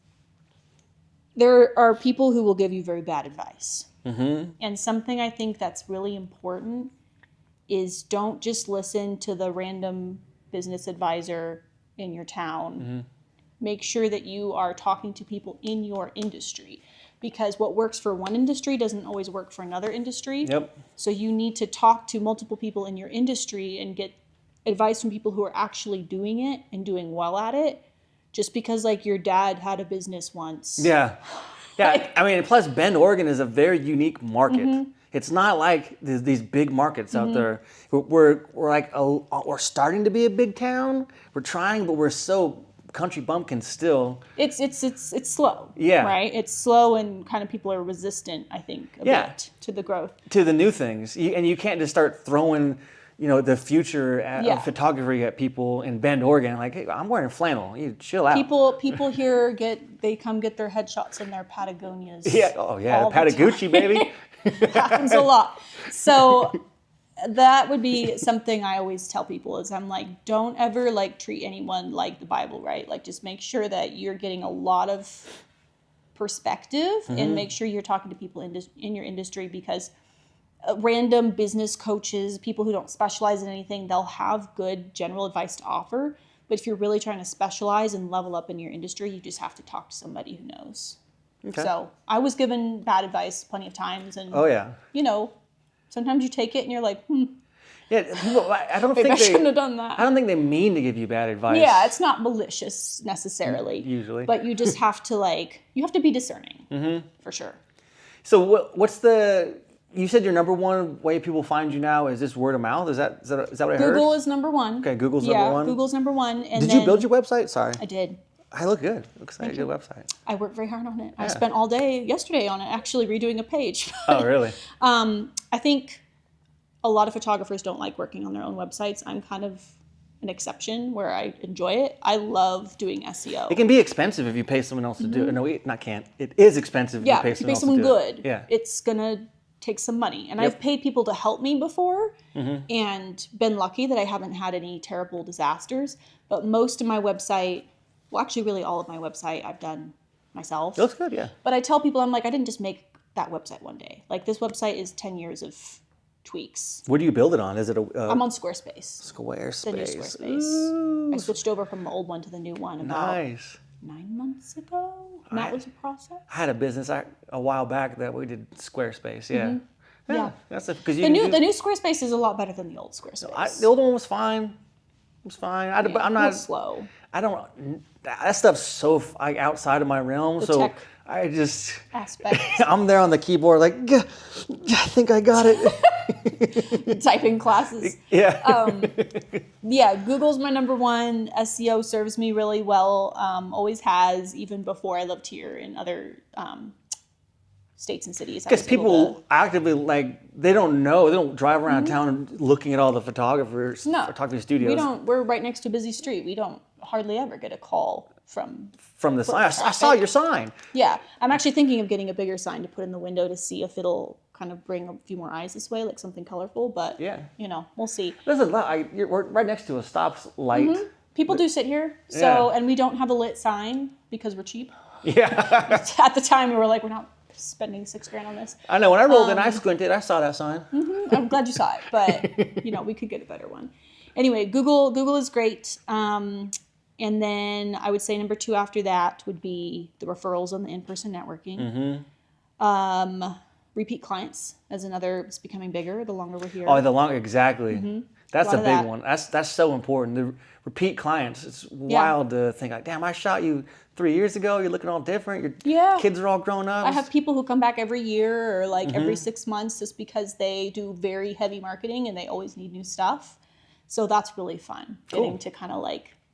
there are people who will give you very bad advice. Mm-hmm. And something I think that's really important is don't just listen to the random business advisor in your town. Mm-hmm. Make sure that you are talking to people in your industry, because what works for one industry doesn't always work for another industry. Yep. So you need to talk to multiple people in your industry and get advice from people who are actually doing it and doing well at it. Just because like your dad had a business once. Yeah. Yeah. I mean, plus Bend, Oregon is a very unique market. Mm-hmm. It's not like these big markets out there. We're like, we're starting to be a big town. We're trying, but we're so country bumpkin still. It's slow. Yeah. Right? It's slow, and kind of people are resistant, I think, a bit to the growth. To the new things. And you can't just start throwing, the future of photography at people in Bend, Oregon. Like, hey, I'm wearing flannel. You chill out. People here they come get their headshots in their Patagonias. Yeah. Oh yeah. Patagucci, baby. Happens a lot. So that would be something I always tell people is I'm like, don't ever like treat anyone like the Bible, right? Like just make sure that you're getting a lot of perspective and make sure you're talking to people in your industry, because random business coaches, people who don't specialize in anything, they'll have good general advice to offer. But if you're really trying to specialize and level up in your industry, you just have to talk to somebody who knows. Okay. So I was given bad advice plenty of times, and sometimes you take it and you're like, Yeah, people, I don't maybe think I shouldn't have done that. I don't think they mean to give you bad advice. Yeah, it's not malicious necessarily. Usually. But you just have to you have to be discerning, for sure. So what's you said your number one way people find you now is just word of mouth? Is that what I heard? Google is number one. Okay, Google's number one? Yeah, Google's number one. And Did you build your website? Sorry. I did. I look good. Looks like a good website. I worked very hard on it. Yeah. I spent all day yesterday on it, actually redoing a page. Oh, really? I think a lot of photographers don't like working on their own websites. I'm kind of an exception where I enjoy it. I love doing SEO. It can be expensive if you pay someone else to do it. No, it can't. It is expensive if you pay someone else to do it. Yeah, if you pay someone good. Yeah. It's going to take some money. And I've paid people to help me before and been lucky that I haven't had any terrible disasters. But most of my website, well, actually really all of my website I've done myself. It looks good, yeah. But I tell people, I'm like, I didn't just make that website one day. Like this website is 10 years of tweaks. What do you build it on? Is it I'm on Squarespace. The new Squarespace. Ooh. I switched over from the old one to the new one about Nice. 9 months ago. And that was a process. I had a business a while back that we did Squarespace, yeah. Yeah. That's because The new Squarespace is a lot better than the old Squarespace. The old one was fine. It was fine. I'm not slow. I don't. That stuff's so outside of my realm. So tech I just aspect. I'm there on the keyboard like, I think I got it. Typing classes. Yeah. Yeah. Google's my number one. SEO serves me really well. Always has, even before I lived here in other states and cities. Because people actively they don't know. They don't drive around town looking at all the photographers. No. Photography studios. We're right next to a busy street. We don't hardly ever get a call from the sign. I saw your sign. Yeah. I'm actually thinking of getting a bigger sign to put in the window to see if it'll kind of bring a few more eyes this way, like something colorful. But, we'll see. Listen, we're right next to a stop light. People do sit here. So, and we don't have a lit sign because we're cheap. Yeah. At the time, we were like, we're not spending $6,000 on this. I know. When I rolled in, I squinted. I saw that sign. I'm glad you saw it, but we could get a better one. Anyway, Google is great. And then I would say number 2 after that would be the referrals and the in-person networking. Repeat clients as another. It's becoming bigger the longer we're here. Oh, exactly. That's a big one. That's so important. The repeat clients. It's wild to think like, damn, I shot you 3 years ago. You're looking all different. Your kids are all grown up. I have people who come back every year or every 6 months just because they do very heavy marketing and they always need new stuff. So that's really fun. Getting to kind of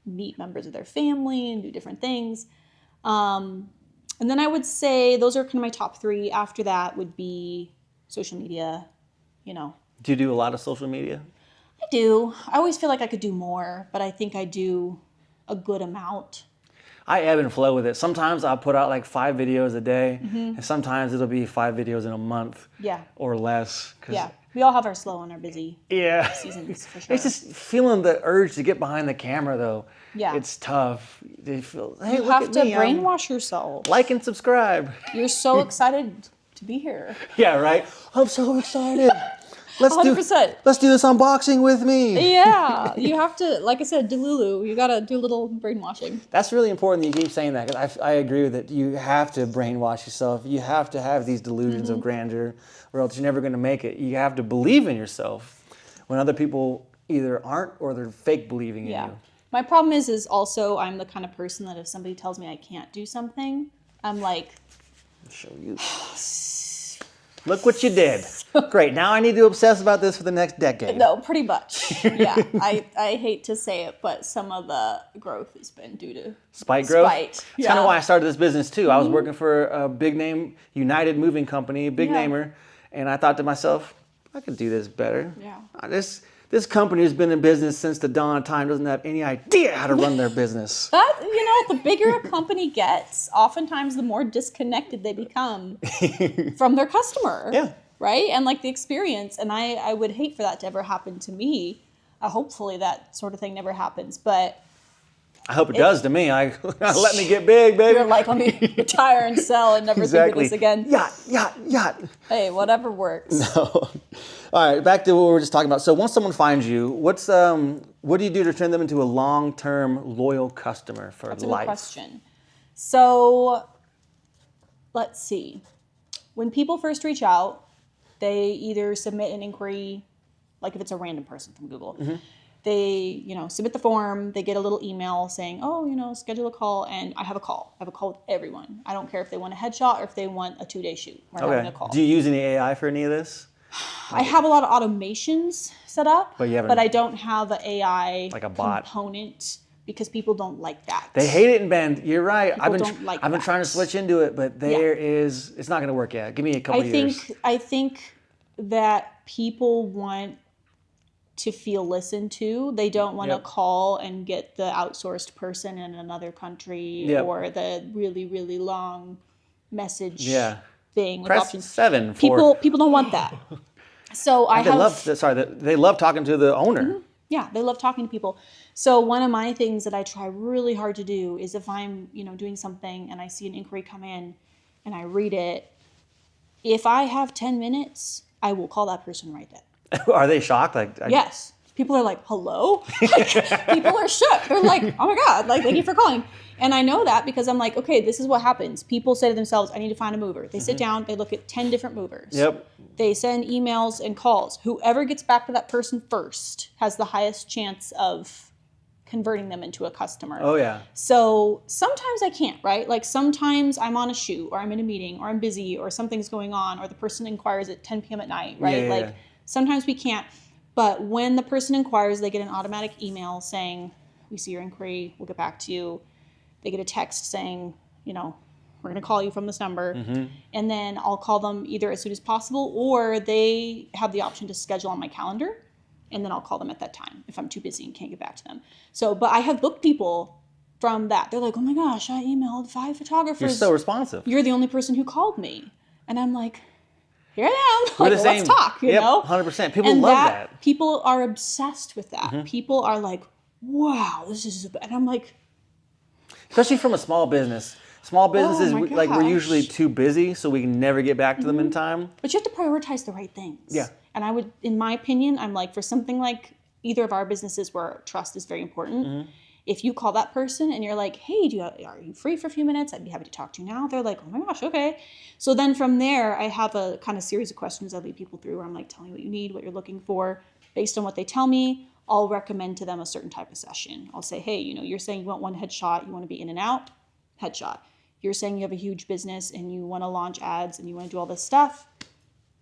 meet members of their family and do different things. And then I would say those are kind of my top 3. After that would be social media, Do you do a lot of social media? I do. I always feel like I could do more, but I think I do a good amount. I ebb and flow with it. Sometimes I'll put out like 5 videos a day, and sometimes it'll be 5 videos in a month or less. Yeah. We all have our slow and our busy seasons, for sure. It's just feeling the urge to get behind the camera, though. Yeah. It's tough. They feel, hey, You look have at to me. brainwash yourself. Like and subscribe. You're so excited to be here. Yeah, right? I'm so excited. Let's 100%. Let's do this unboxing with me. Yeah. You have to, like I said, Delulu, you got to do a little brainwashing. That's really important that you keep saying that, because I agree with it. You have to brainwash yourself. You have to have these delusions of grandeur, or else you're never going to make it. You have to believe in yourself when other people either aren't or they're fake believing in you. My problem is also I'm the kind of person that if somebody tells me I can't do something, I'm like, I'll show you. Look what you did. Great. Now I need to obsess about this for the next decade. no, pretty much. Yeah. I hate to say it, but some of the growth has been due to Spite growth? spite. It's kind of why I started this business too. I was working for a big name, United Moving Company, big namer, and I thought to myself, I could do this better. Yeah. This company has been in business since the dawn of time, doesn't have any idea how to run their business. But, the bigger a company gets, oftentimes the more disconnected they become from their customer. Yeah. Right? And like the experience. And I would hate for that to ever happen to me. Hopefully that sort of thing never happens. But I hope it does to me. Let me get big, baby. you're like, let me retire and sell and never think of this again. Yacht. Hey, whatever works. No. All right, back to what we were just talking about. So once someone finds you, what do you do to turn them into a long-term loyal customer for That's a life? good question. So let's see. When people first reach out, they either submit an inquiry, like if it's a random person from Google. They, submit the form, they get a little email saying, schedule a call, and I have a call. I have a call with everyone. I don't care if they want a headshot or if they want a 2-day shoot. We're having a call. Do you use any AI for any of this? I have a lot of automations set up, but I don't have an AI like a bot component because people don't like that. They hate it in band. You're right. People I've been trying to switch into it, but it's not going to work yet. Give me a couple years. I think that people want to feel listened to. They don't want to call and get the outsourced person in another country or the really, really long message thing with Press options. 7 People don't want that. So they love talking to the owner. Yeah, they love talking to people. So one of my things that I try really hard to do is if I'm, doing something and I see an inquiry come in and I read it, if I have 10 minutes, I will call that person right then. Are they shocked? Yes. People are like, hello? People are shook. They're like, oh my God, thank you for calling. And I know that because I'm like, okay, this is what happens. People say to themselves, I need to find a mover. They sit down, they look at 10 different movers. Yep. They send emails and calls. Whoever gets back to that person first has the highest chance of converting them into a customer. Oh, yeah. So sometimes I can't, right? Like sometimes I'm on a shoot or I'm in a meeting or I'm busy or something's going on or the person inquires at 10 p.m. at night, right? Yeah. Sometimes we can't. But when the person inquires, they get an automatic email saying, we see your inquiry, we'll get back to you. They get a text saying, we're going to call you from this number. And then I'll call them either as soon as possible or they have the option to schedule on my calendar. And then I'll call them at that time if I'm too busy and can't get back to them. But I have booked people from that. They're like, oh my gosh, I emailed 5 photographers. You're so responsive. You're the only person who called me. And I'm like, here I am. Let's talk, you know? 100%. People love that. People are obsessed with that. People are like, wow, this is... And I'm like... Especially from a small business. Small businesses, Oh my we're usually gosh. too busy, so we can never get back to them in time. But you have to prioritize the right things. Yeah. And I would, in my opinion, I'm like, for something like either of our businesses where trust is very important, if you call that person and you're like, hey, are you free for a few minutes? I'd be happy to talk to you now. They're like, oh my gosh, okay. So then from there, I have a kind of series of questions I lead people through where I'm like, tell me what you need, what you're looking for. Based on what they tell me, I'll recommend to them a certain type of session. I'll say, hey, you're saying you want one headshot, you want to be in and out, headshot. You're saying you have a huge business and you want to launch ads and you want to do all this stuff,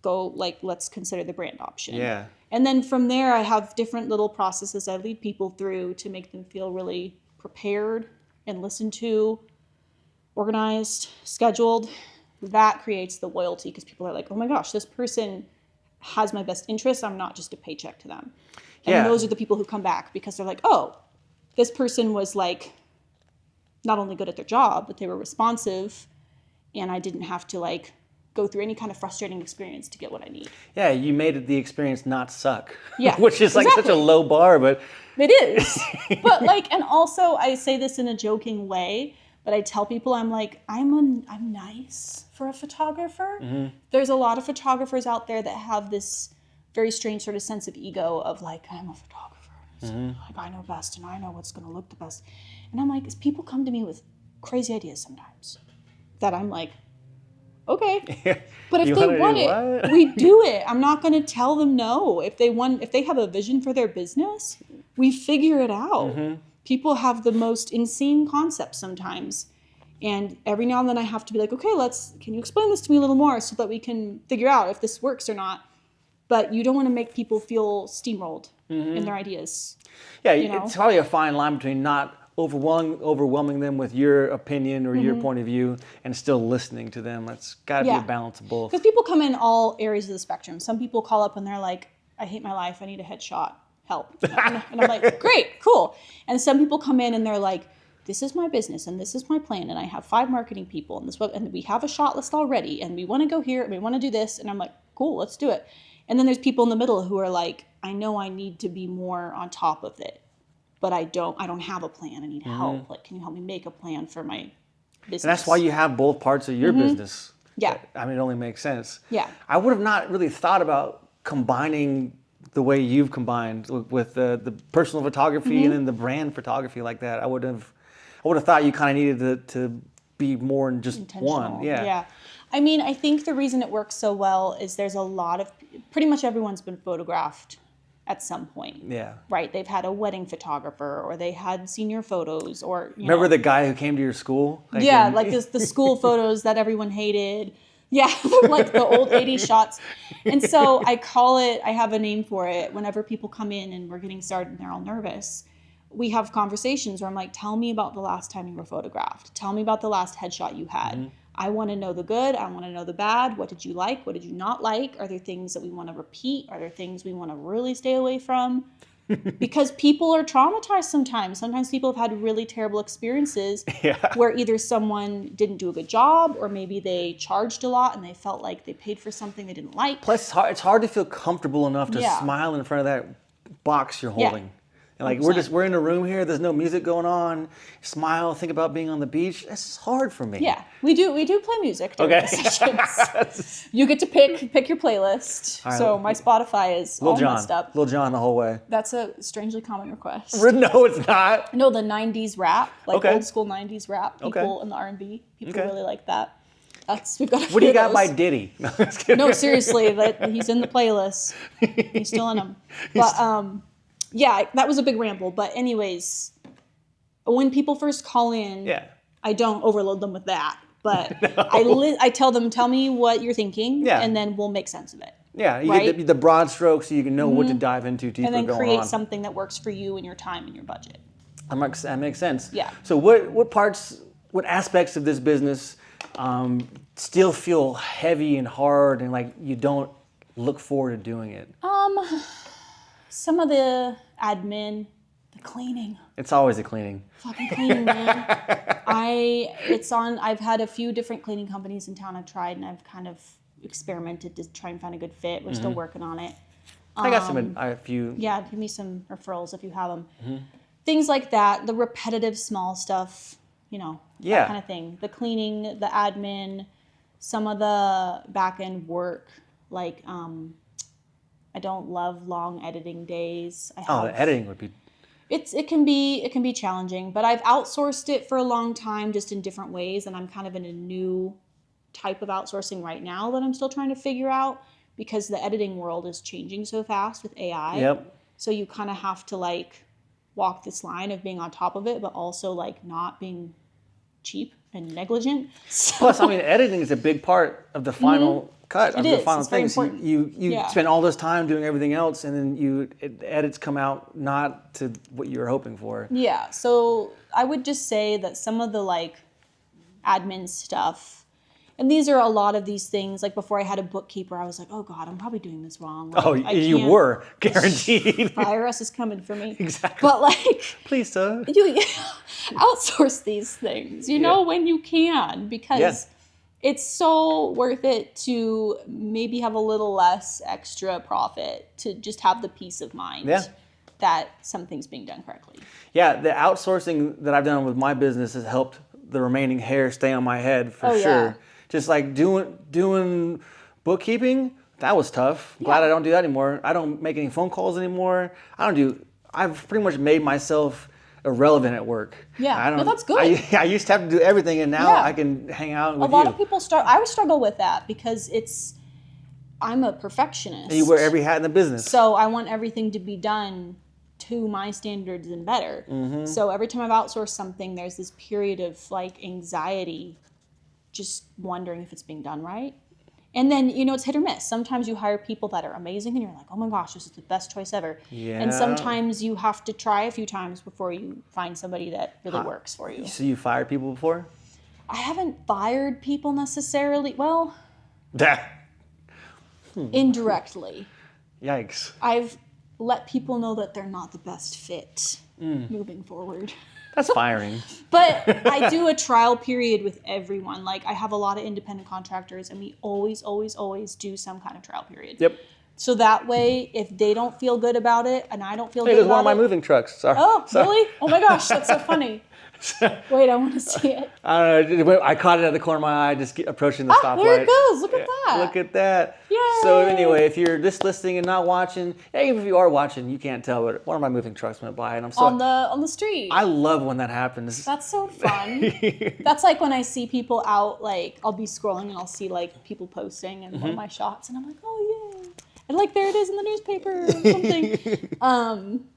let's consider the brand option. Yeah. And then from there, I have different little processes I lead people through to make them feel really prepared and listened to, organized, scheduled. That creates the loyalty because people are like, oh my gosh, this person has my best interest. I'm not just a paycheck to them. And those are the people who come back because they're like, oh, this person was like not only good at their job, but they were responsive, and I didn't have to like go through any kind of frustrating experience to get what I need. Yeah, you made it the experience not suck. Yeah, Which is like such a low bar, but it is. But like, and also I say this in a joking way, but I tell people I'm like, I'm nice for a photographer. There's a lot of photographers out there that have this very strange sort of sense of ego of like, I'm a photographer. Like, I know best and I know what's going to look the best. And I'm like, people come to me with crazy ideas sometimes that I'm like, okay. But if they want it, we do it. I'm not going to tell them no. If they have a vision for their business, we figure it out. People have the most insane concepts sometimes. And every now and then I have to be like, okay, can you explain this to me a little more so that we can figure out if this works or not? But you don't want to make people feel steamrolled in their ideas. Yeah, it's probably a fine line between not overwhelming them with your opinion or your point of view and still listening to them. That's got to be a balance of both. Because people come in all areas of the spectrum. Some people call up and they're like, I hate my life. I need a headshot. Help. And I'm like, great, cool. And some people come in and they're like, this is my business and this is my plan and I have 5 marketing people and we have a shot list already and we want to go here and we want to do this. And I'm like, cool, let's do it. And then there's people in the middle who are like, I know I need to be more on top of it, but I don't have a plan. I need help. Like, can you help me make a plan for my business? And that's why you have both parts of your business. Yeah. I mean, it only makes sense. Yeah. I would have not really thought about combining the way you've combined with the personal photography and then the brand photography like that. I would have thought you kind of needed to be more than just one. Yeah. I mean, I think the reason it works so well is there's a lot of, pretty much everyone's been photographed at some point. Yeah. Right? They've had a wedding photographer or they had senior photos or, Remember the guy who came to your school? Like the school photos that everyone hated. Yeah, like the old 80s shots. And so I have a name for it. Whenever people come in and we're getting started and they're all nervous, we have conversations where I'm like, tell me about the last time you were photographed. Tell me about the last headshot you had. I want to know the good. I want to know the bad. What did you like? What did you not like? Are there things that we want to repeat? Are there things we want to really stay away from? Because people are traumatized sometimes. Sometimes people have had really terrible experiences where either someone didn't do a good job or maybe they charged a lot and they felt like they paid for something they didn't like. Plus, it's hard to feel comfortable enough to smile in front of that box you're holding. And like 100%. we're in a room here, there's no music going on, smile, think about being on the beach. That's hard for me. Yeah, we do play music during the sessions. You get to pick your playlist. Right. So my Spotify is all messed up. Lil Jon the whole way. That's a strangely common request. No, it's not. No, the 90s rap, like old school 90s rap. People in the R&B, people really like that. We've got. What do you got by Diddy? No, seriously, he's in the playlist. He's still in them. But yeah, that was a big ramble. But anyways, when people first call in, I don't overload them with that. But I tell them, tell me what you're thinking, and then we'll make sense of it. Yeah, you get the broad strokes so you can know what to dive into deeper going on. And then create something that works for you and your time and your budget. That makes sense. Yeah. So what aspects of this business still feel heavy and hard and like you don't look forward to doing it? Some of the admin, the cleaning. It's always the cleaning. Fucking cleaning, man. I've had a few different cleaning companies in town I've tried and I've kind of experimented to try and find a good fit. We're still working on it. I got a few. Yeah, give me some referrals if you have them. Things like that, the repetitive small stuff, that kind of thing. The cleaning, the admin, some of the back end work, like I don't love long editing days. The editing would be. It can be challenging, but I've outsourced it for a long time, just in different ways, and I'm kind of in a new type of outsourcing right now that I'm still trying to figure out because the editing world is changing so fast with AI. Yep. So you kind of have to like walk this line of being on top of it, but also like not being cheap and negligent. So, plus, I mean, editing is a big part of the final cut of the final thing. So you spend all this time doing everything else, and then the edits come out not to what you were hoping for. Yeah. So I would just say that some of the like admin stuff, And these are a lot of these things. Like before I had a bookkeeper, I was like, oh God, I'm probably doing this wrong. Like, Oh, you can't- were guaranteed. IRS is coming for me. Exactly. But like, Please, sir. you outsource these things, you know, when you can, because it's so worth it to maybe have a little less extra profit to just have the peace of mind that something's being done correctly. Yeah, the outsourcing that I've done with my business has helped the remaining hair stay on my head for sure. Yeah. Just like doing bookkeeping, that was tough. Glad I don't do that anymore. I don't make any phone calls anymore. I've pretty much made myself irrelevant at work. Yeah, no, that's good. I used to have to do everything, and now I can hang out with you. A lot of people I would struggle with that because I'm a perfectionist. And you wear every hat in the business. So I want everything to be done to my standards and better. Mm-hmm. So every time I've outsourced something, there's this period of like anxiety, just wondering if it's being done right. And then, you know, it's hit or miss. Sometimes you hire people that are amazing and you're like, oh my gosh, this is the best choice ever. Yeah. And sometimes you have to try a few times before you find somebody that really works for you. So you fired people before? I haven't fired people necessarily. Well, indirectly. Yikes. I've let people know that they're not the best fit moving forward. That's firing. But I do a trial period with everyone. Like I have a lot of independent contractors and we always do some kind of trial period. Yep. So that way, if they don't feel good about it and I don't feel good There's about one of my it. moving trucks. Sorry. Oh, Sorry. really? Oh my gosh, that's so funny. Wait, I want to see it. I don't know. I caught it at the corner of my eye, just approaching the stoplight. There it goes. Look at that. Look at that. Yay. So anyway, if you're just listening and not watching, even if you are watching, you can't tell, but one of my moving trucks went by, and I'm so on the street. I love when that happens. That's so fun. That's like when I see people out, like I'll be scrolling and I'll see like people posting and one of my shots, and I'm like, oh yay! And like there it is in the newspaper or something.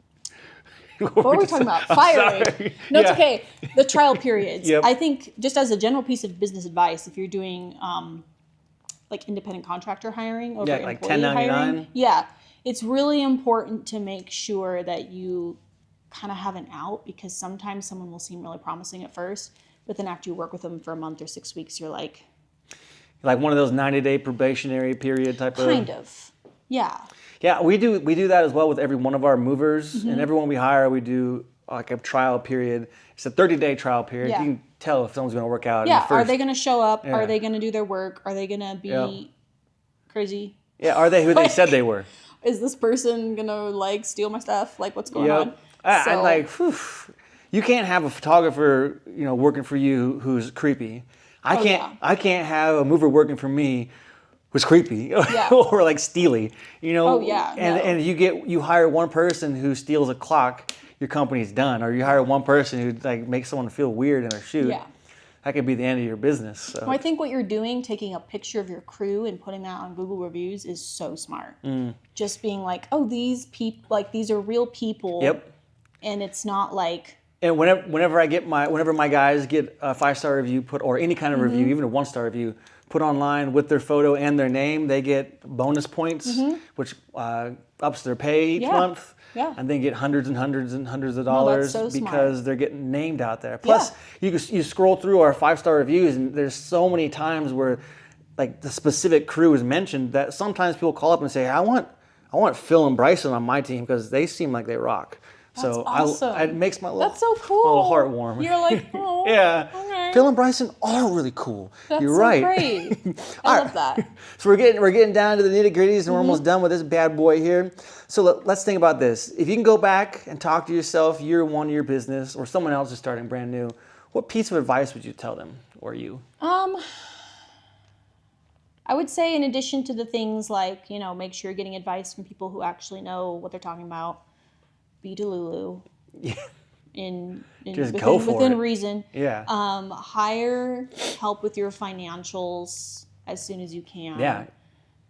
What were we talking about? Firing. Sorry. No, it's okay. The trial periods. Yep. I think just as a general piece of business advice, if you're doing like independent contractor hiring over like employee 1099. hiring, it's really important to make sure that you kind of have an out, because sometimes someone will seem really promising at first, but then after you work with them for a month or 6 weeks, you're like one of those 90-day probationary period type of. kind of. Yeah. Yeah, we do that as well with every one of our movers, and everyone we hire, we do like a trial period. It's a 30-day trial period. Yeah. You can tell if someone's going to work out. in Yeah. the Are first, they going to show up? Yeah. Are they going to do their work? Are they going to be Yeah. crazy? Yeah, are they who they said they were? Is this person going to like steal my stuff? Like what's going on? I like, whew, you can't have a photographer, working for you who's creepy. I can't have a mover working for me who's creepy or like steely, Oh, yeah, And you hire one person who steals a clock, your company's done. Or you hire one person who like makes someone feel weird in a shoot. Yeah. That could be the end of your business. So. Well, I think what you're doing, taking a picture of your crew and putting that on Google reviews, is so smart. Just being like, oh, these people, like these are real people. Yep. And it's not like. And whenever my guys get a 5-star review or any kind of review, even a 1-star review, put online with their photo and their name, they get bonus points, which ups their pay each month. Yeah. And they get hundreds and hundreds and hundreds of dollars so smart. because they're getting named out there. Plus, you scroll through our 5-star reviews, and there's so many times where like the specific crew is mentioned that sometimes people call up and say, I want Phil and Bryson on my team because they seem like they rock. That's So awesome. it makes my little, That's so cool. my little heart warm. You're like, oh, Yeah. okay. Phil and Bryson are really cool. That's You're so right. great. I love that. So we're getting down to the nitty gritties, and we're almost done with this bad boy here. So let's think about this. If you can go back and talk to yourself year one of your business, or someone else is starting brand new, what piece of advice would you tell them, or you? I would say, in addition to the things like, make sure you're getting advice from people who actually know what they're talking about, be Delulu. Yeah. Within reason. Yeah. Hire help with your financials as soon as you can. Yeah.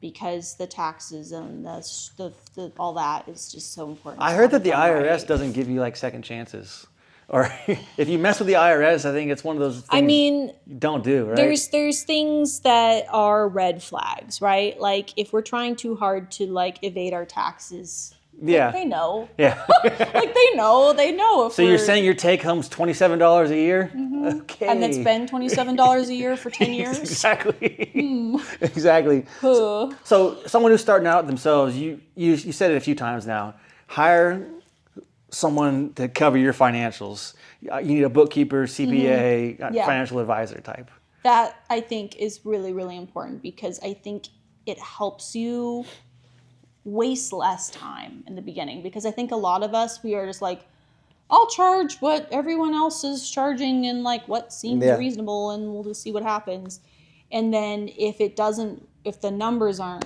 Because the taxes and the all that is just so important. I heard that the IRS doesn't give you like second chances. Or if you mess with the IRS, I think it's one of those things you don't do, right? There's things that are red flags, right? Like if we're trying too hard to like evade our taxes, Yeah. They know. Yeah. Like they know. If So you're saying your take home's $27 a year? Okay. and then spend $27 a year for 10 years? Exactly. Exactly. So someone who's starting out themselves, you said it a few times now, hire someone to cover your financials. You need a bookkeeper, CPA, Yeah. financial advisor type. That I think is really, really important because I think it helps you waste less time in the beginning. Because I think a lot of us, we are just like, I'll charge what everyone else is charging and like what seems reasonable, and we'll just see what happens. And then if the numbers aren't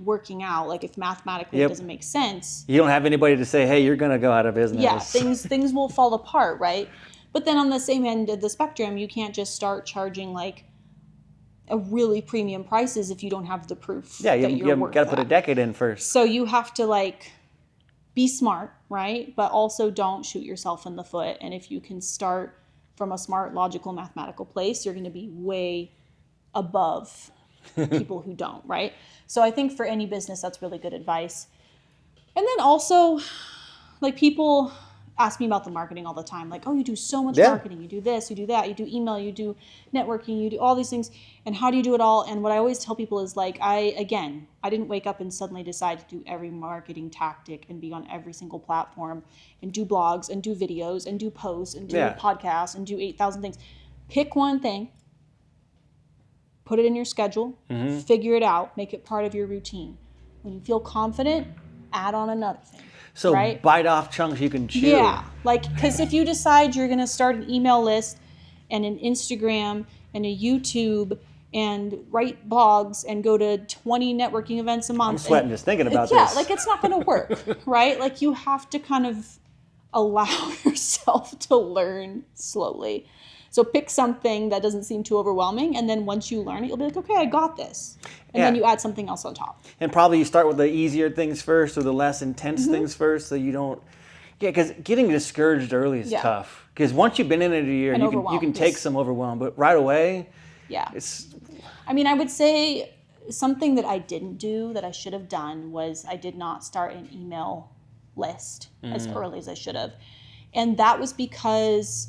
working out, like if mathematically it doesn't make sense, you don't have anybody to say, hey, you're going to go out of business. yeah, things will fall apart, right? But then on the same end of the spectrum, you can't just start charging like a really premium prices if you don't have the proof. Yeah, that you got to put a decade in first. So you have to like be smart, right? But also don't shoot yourself in the foot. And if you can start from a smart, logical, mathematical place, you're going to be way above people who don't, right? So I think for any business, that's really good advice. And then also, like people ask me about the marketing all the time. Like, oh, you do so much marketing. You do this, you do that, you do email, you do networking, you do all these things. And how do you do it all? And what I always tell people is like, I didn't wake up and suddenly decide to do every marketing tactic and be on every single platform and do blogs and do videos and do posts and do podcasts and do 8,000 things. Pick one thing, put it in your schedule, figure it out, make it part of your routine. When you feel confident, add on another thing. So right? Bite off chunks you can chew. Yeah, like, because if you decide you're going to start an email list and an Instagram and a YouTube and write blogs and go to 20 networking events a month. I'm sweating just thinking about this. Yeah, like it's not going to work, right? Like you have to kind of allow yourself to learn slowly. So pick something that doesn't seem too overwhelming, and then once you learn it, you'll be like, okay, I got this. And then you add something else on top. And probably you start with the easier things first or the less intense things first, so you don't... Yeah, because getting discouraged early is tough. Because once you've been in it a year, you can take some overwhelm, but right away, it's... I mean, I would say something that I didn't do that I should have done was I did not start an email list as early as I should have. And that was because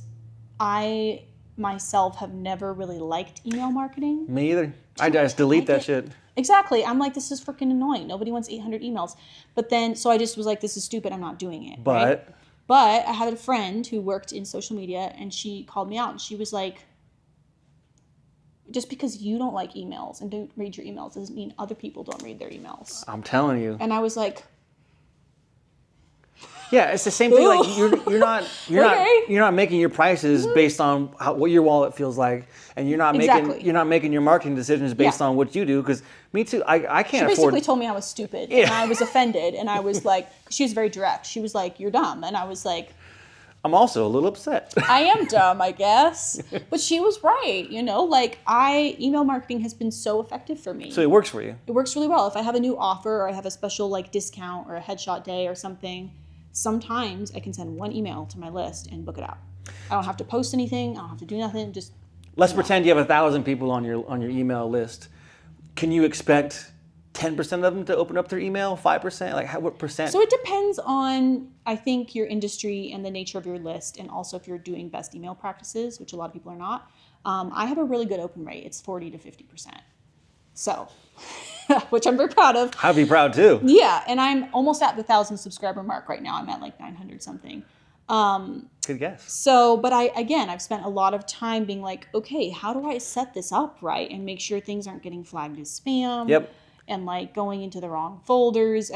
I myself have never really liked email marketing. Me either. I just delete that shit. Exactly. I'm like, this is freaking annoying. Nobody wants 800 emails. But then, so I just was like, this is stupid. I'm not doing it. But I had a friend who worked in social media, and she called me out, and she was like, just because you don't like emails and don't read your emails doesn't mean other people don't read their emails. I'm telling you. And I was like, yeah, it's the same thing. Like you're not making your prices based on what your wallet feels like, and you're not making your marketing decisions based on what you do. Because me too, I can't afford. She basically told me I was stupid, and I was offended, and I was like, she was very direct. She was like, "You're dumb," and I was like, I'm also a little upset. I am dumb, I guess, but she was right. You know, like email marketing has been so effective for me. So it works for you. It works really well. If I have a new offer or I have a special like discount or a headshot day or something. Sometimes I can send one email to my list and book it out. I don't have to post anything. I don't have to do nothing. Just let's pretend you have 1,000 people on your email list. Can you expect 10% of them to open up their email? 5%? Like what percent? So it depends on, I think, your industry and the nature of your list, and also if you're doing best email practices, which a lot of people are not. I have a really good open rate. It's 40 to 50%. So. Which I'm very proud of. I'd be proud too. Yeah, and I'm almost at the 1,000 subscriber mark right now. I'm at like 900 something. Good guess. So, but I've spent a lot of time being like, okay, how do I set this up right and make sure things aren't getting flagged as spam? Yep. And like going into the wrong folders.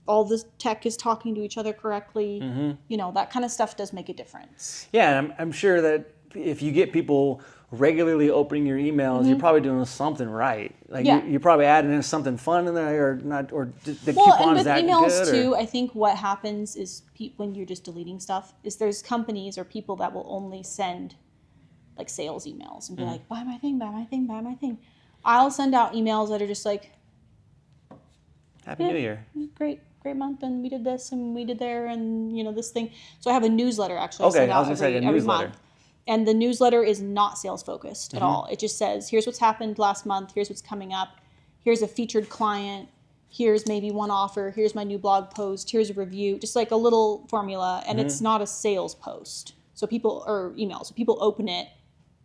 All the tech is talking to each other correctly. You know, that kind of stuff does make a difference. Yeah, and I'm sure that if you get people regularly opening your emails, you're probably doing something right. Like you're probably adding in something fun in there, or not, or the coupon's that good. Well, and with emails too, I think what happens is when you're just deleting stuff, is there's companies or people that will only send like sales emails and be like, buy my thing, buy my thing, buy my thing. I'll send out emails that are just like, Happy New Year. Great month, and we did this and we did there, and you know this thing. So I have a newsletter actually. Okay, I was gonna say a newsletter. Month. And the newsletter is not sales focused at all. It just says, here's what's happened last month. Here's what's coming up. Here's a featured client. here's maybe one offer, here's my new blog post, here's a review, just like a little formula. And it's not a sales post. So people, or email, so people open it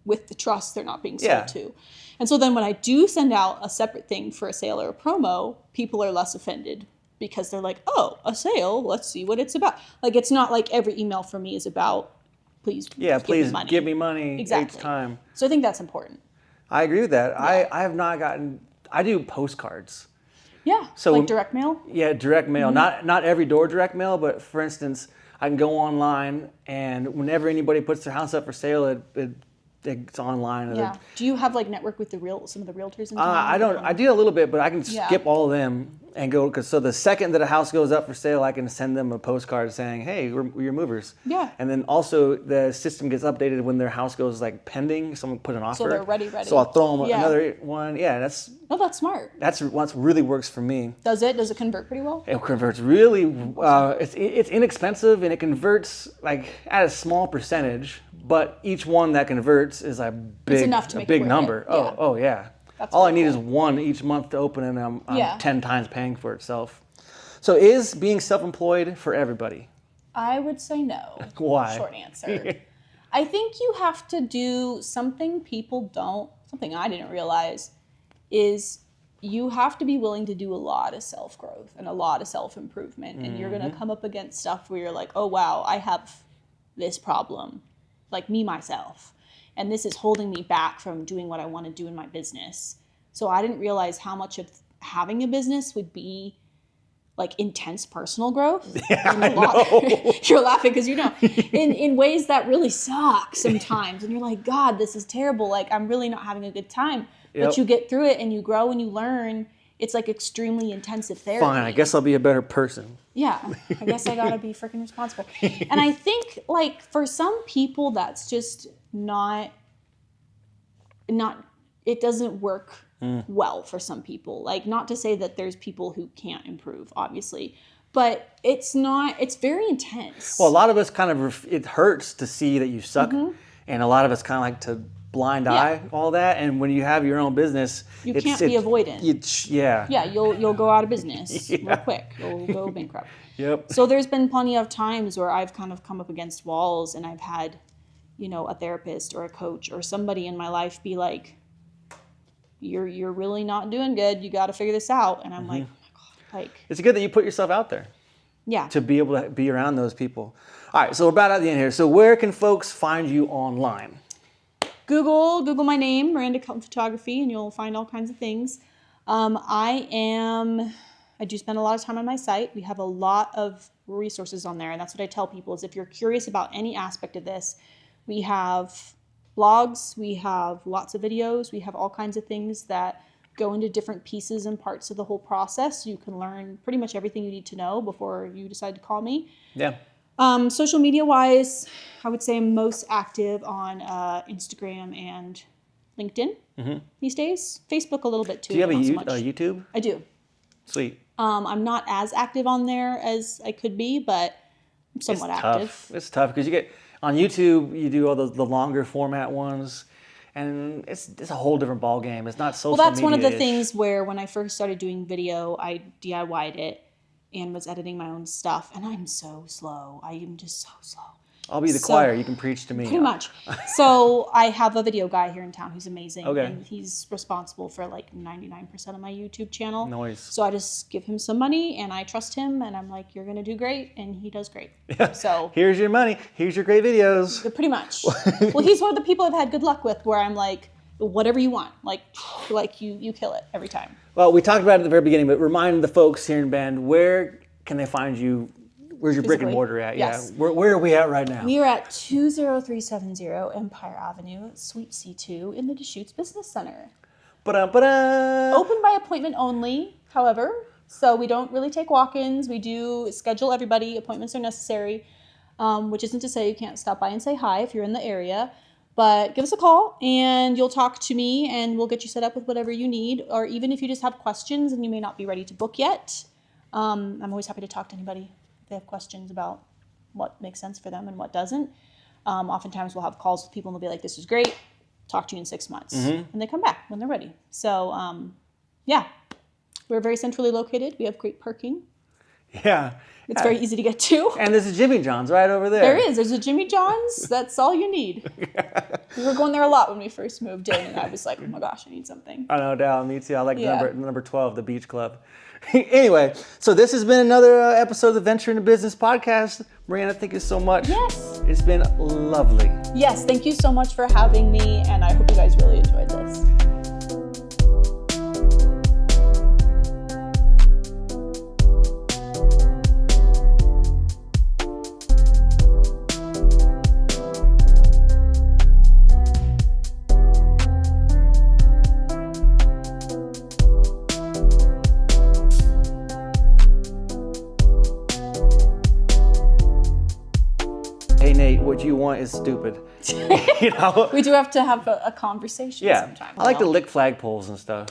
with the trust they're not being sold to. And so then when I do send out a separate thing for a sale or a promo, people are less offended because they're like, oh, a sale, let's see what it's about. Like, it's not like every email from me is about, please give me money exactly. each time. So I think that's important. I agree with that. Yeah. I have not gotten, I do postcards. Yeah, so like direct mail? Yeah, direct mail. Not every door direct mail, but for instance, I can go online and whenever anybody puts their house up for sale, it's online. Yeah. Do you have like network with some of the realtors in town? I don't. I do a little bit, but I can skip all of them and go because so the second that a house goes up for sale, I can send them a postcard saying, "Hey, we're movers." Yeah. And then also the system gets updated when their house goes like pending. Someone put an offer. So they're ready. So I'll throw them another one. Yeah, that's smart. That's what really works for me. Does it? Does it convert pretty well? It converts really. It's inexpensive and it converts like at a small percentage. But each one that converts is a big number. Yeah. Oh yeah. That's all I need is one each month to open, and I'm 10 times paying for itself. So is being self-employed for everybody? I would say no. Why? Short answer. I think you have to do something people don't. Something I didn't realize is you have to be willing to do a lot of self-growth and a lot of self-improvement, and you're going to come up against stuff where you're like, oh wow, I have this problem. Like me, myself. And this is holding me back from doing what I want to do in my business. So I didn't realize how much of having a business would be like intense personal growth. Yeah, I know. You're laughing because you know, in ways that really suck sometimes. And you're like, God, this is terrible. Like I'm really not having a good time. Yep. But you get through it and you grow and you learn. It's like extremely intensive therapy. Fine, I guess I'll be a better person. Yeah, I guess I gotta be freaking responsible. And I think like for some people that's just not it doesn't work well for some people. Like not to say that there's people who can't improve, obviously, but it's very intense. Well, a lot of us kind of, it hurts to see that you suck. And a lot of us kind of like to blind eye all that. And when you have your own business, you can't be avoidant. Yeah, you'll go out of business real quick. You'll go bankrupt. Yep. So there's been plenty of times where I've kind of come up against walls and I've had, you know, a therapist or a coach or somebody in my life be like, you're really not doing good. You got to figure this out. And I'm like, oh my God, like. It's good that you put yourself out there. Yeah. To be able to be around those people. All right, so we're about at the end here. So where can folks find you online? Google my name, Miranda Kelton Photography, and you'll find all kinds of things. I do spend a lot of time on my site. We have a lot of resources on there, and that's what I tell people is if you're curious about any aspect of this, we have blogs, we have lots of videos, we have all kinds of things that go into different pieces and parts of the whole process. You can learn pretty much everything you need to know before you decide to call me. Yeah. Social media wise, I would say I'm most active on Instagram and LinkedIn these days. Facebook a little bit too. Do you have a YouTube? I do. Sweet. I'm not as active on there as I could be, but I'm somewhat active. It's tough because you get on YouTube, you do all the longer format ones, and it's a whole different ball game. It's not social media. Well, that's one of the things where when I first started doing video, I DIY'd it and was editing my own stuff, and I'm so slow. I am just so slow. I'll be the choir. You can preach to me. Pretty much. So I have a video guy here in town who's amazing. Okay. And he's responsible for like 99% of my YouTube channel. Nice. So I just give him some money and I trust him and I'm like, you're going to do great. And he does great. Yeah. So here's your money. Here's your great videos. Pretty much. Well, he's one of the people I've had good luck with where I'm like, whatever you want. Like you kill it every time. Well, we talked about it at the very beginning, but remind the folks here in Bend, where can they find you? Where's your brick and mortar at? Yes. Yeah. Where are we at right now? We are at 20370 Empire Avenue, Suite C2 in the Deschutes Business Center. Ba-da-ba-da. Open by appointment only, however. So we don't really take walk-ins. We do schedule everybody. Appointments are necessary, which isn't to say you can't stop by and say hi if you're in the area. But give us a call and you'll talk to me and we'll get you set up with whatever you need. Or even if you just have questions and you may not be ready to book yet, I'm always happy to talk to anybody. They have questions about what makes sense for them and what doesn't. Oftentimes we'll have calls with people and they'll be like, this is great, talk to you in 6 months. And they come back when they're ready. So, we're We're very centrally located. We have great parking. Yeah. It's very easy to get to. And there's a Jimmy John's right over there. There is. There's a Jimmy John's. That's all you need. We were going there a lot when we first moved in, and I was like, oh my gosh, I need something. I know, Dal, me too. I like Yeah. number 12, the Beach Club. Anyway, so this has been another episode of the Venture into Business podcast. Miranda, thank you so much. Yes. It's been lovely. Yes, thank you so much for having me, and I hope you guys really enjoyed this. Hey, Nate, what you want is stupid. You know? We do have to have a conversation Yeah. sometime. I like to you know? lick flagpoles and stuff.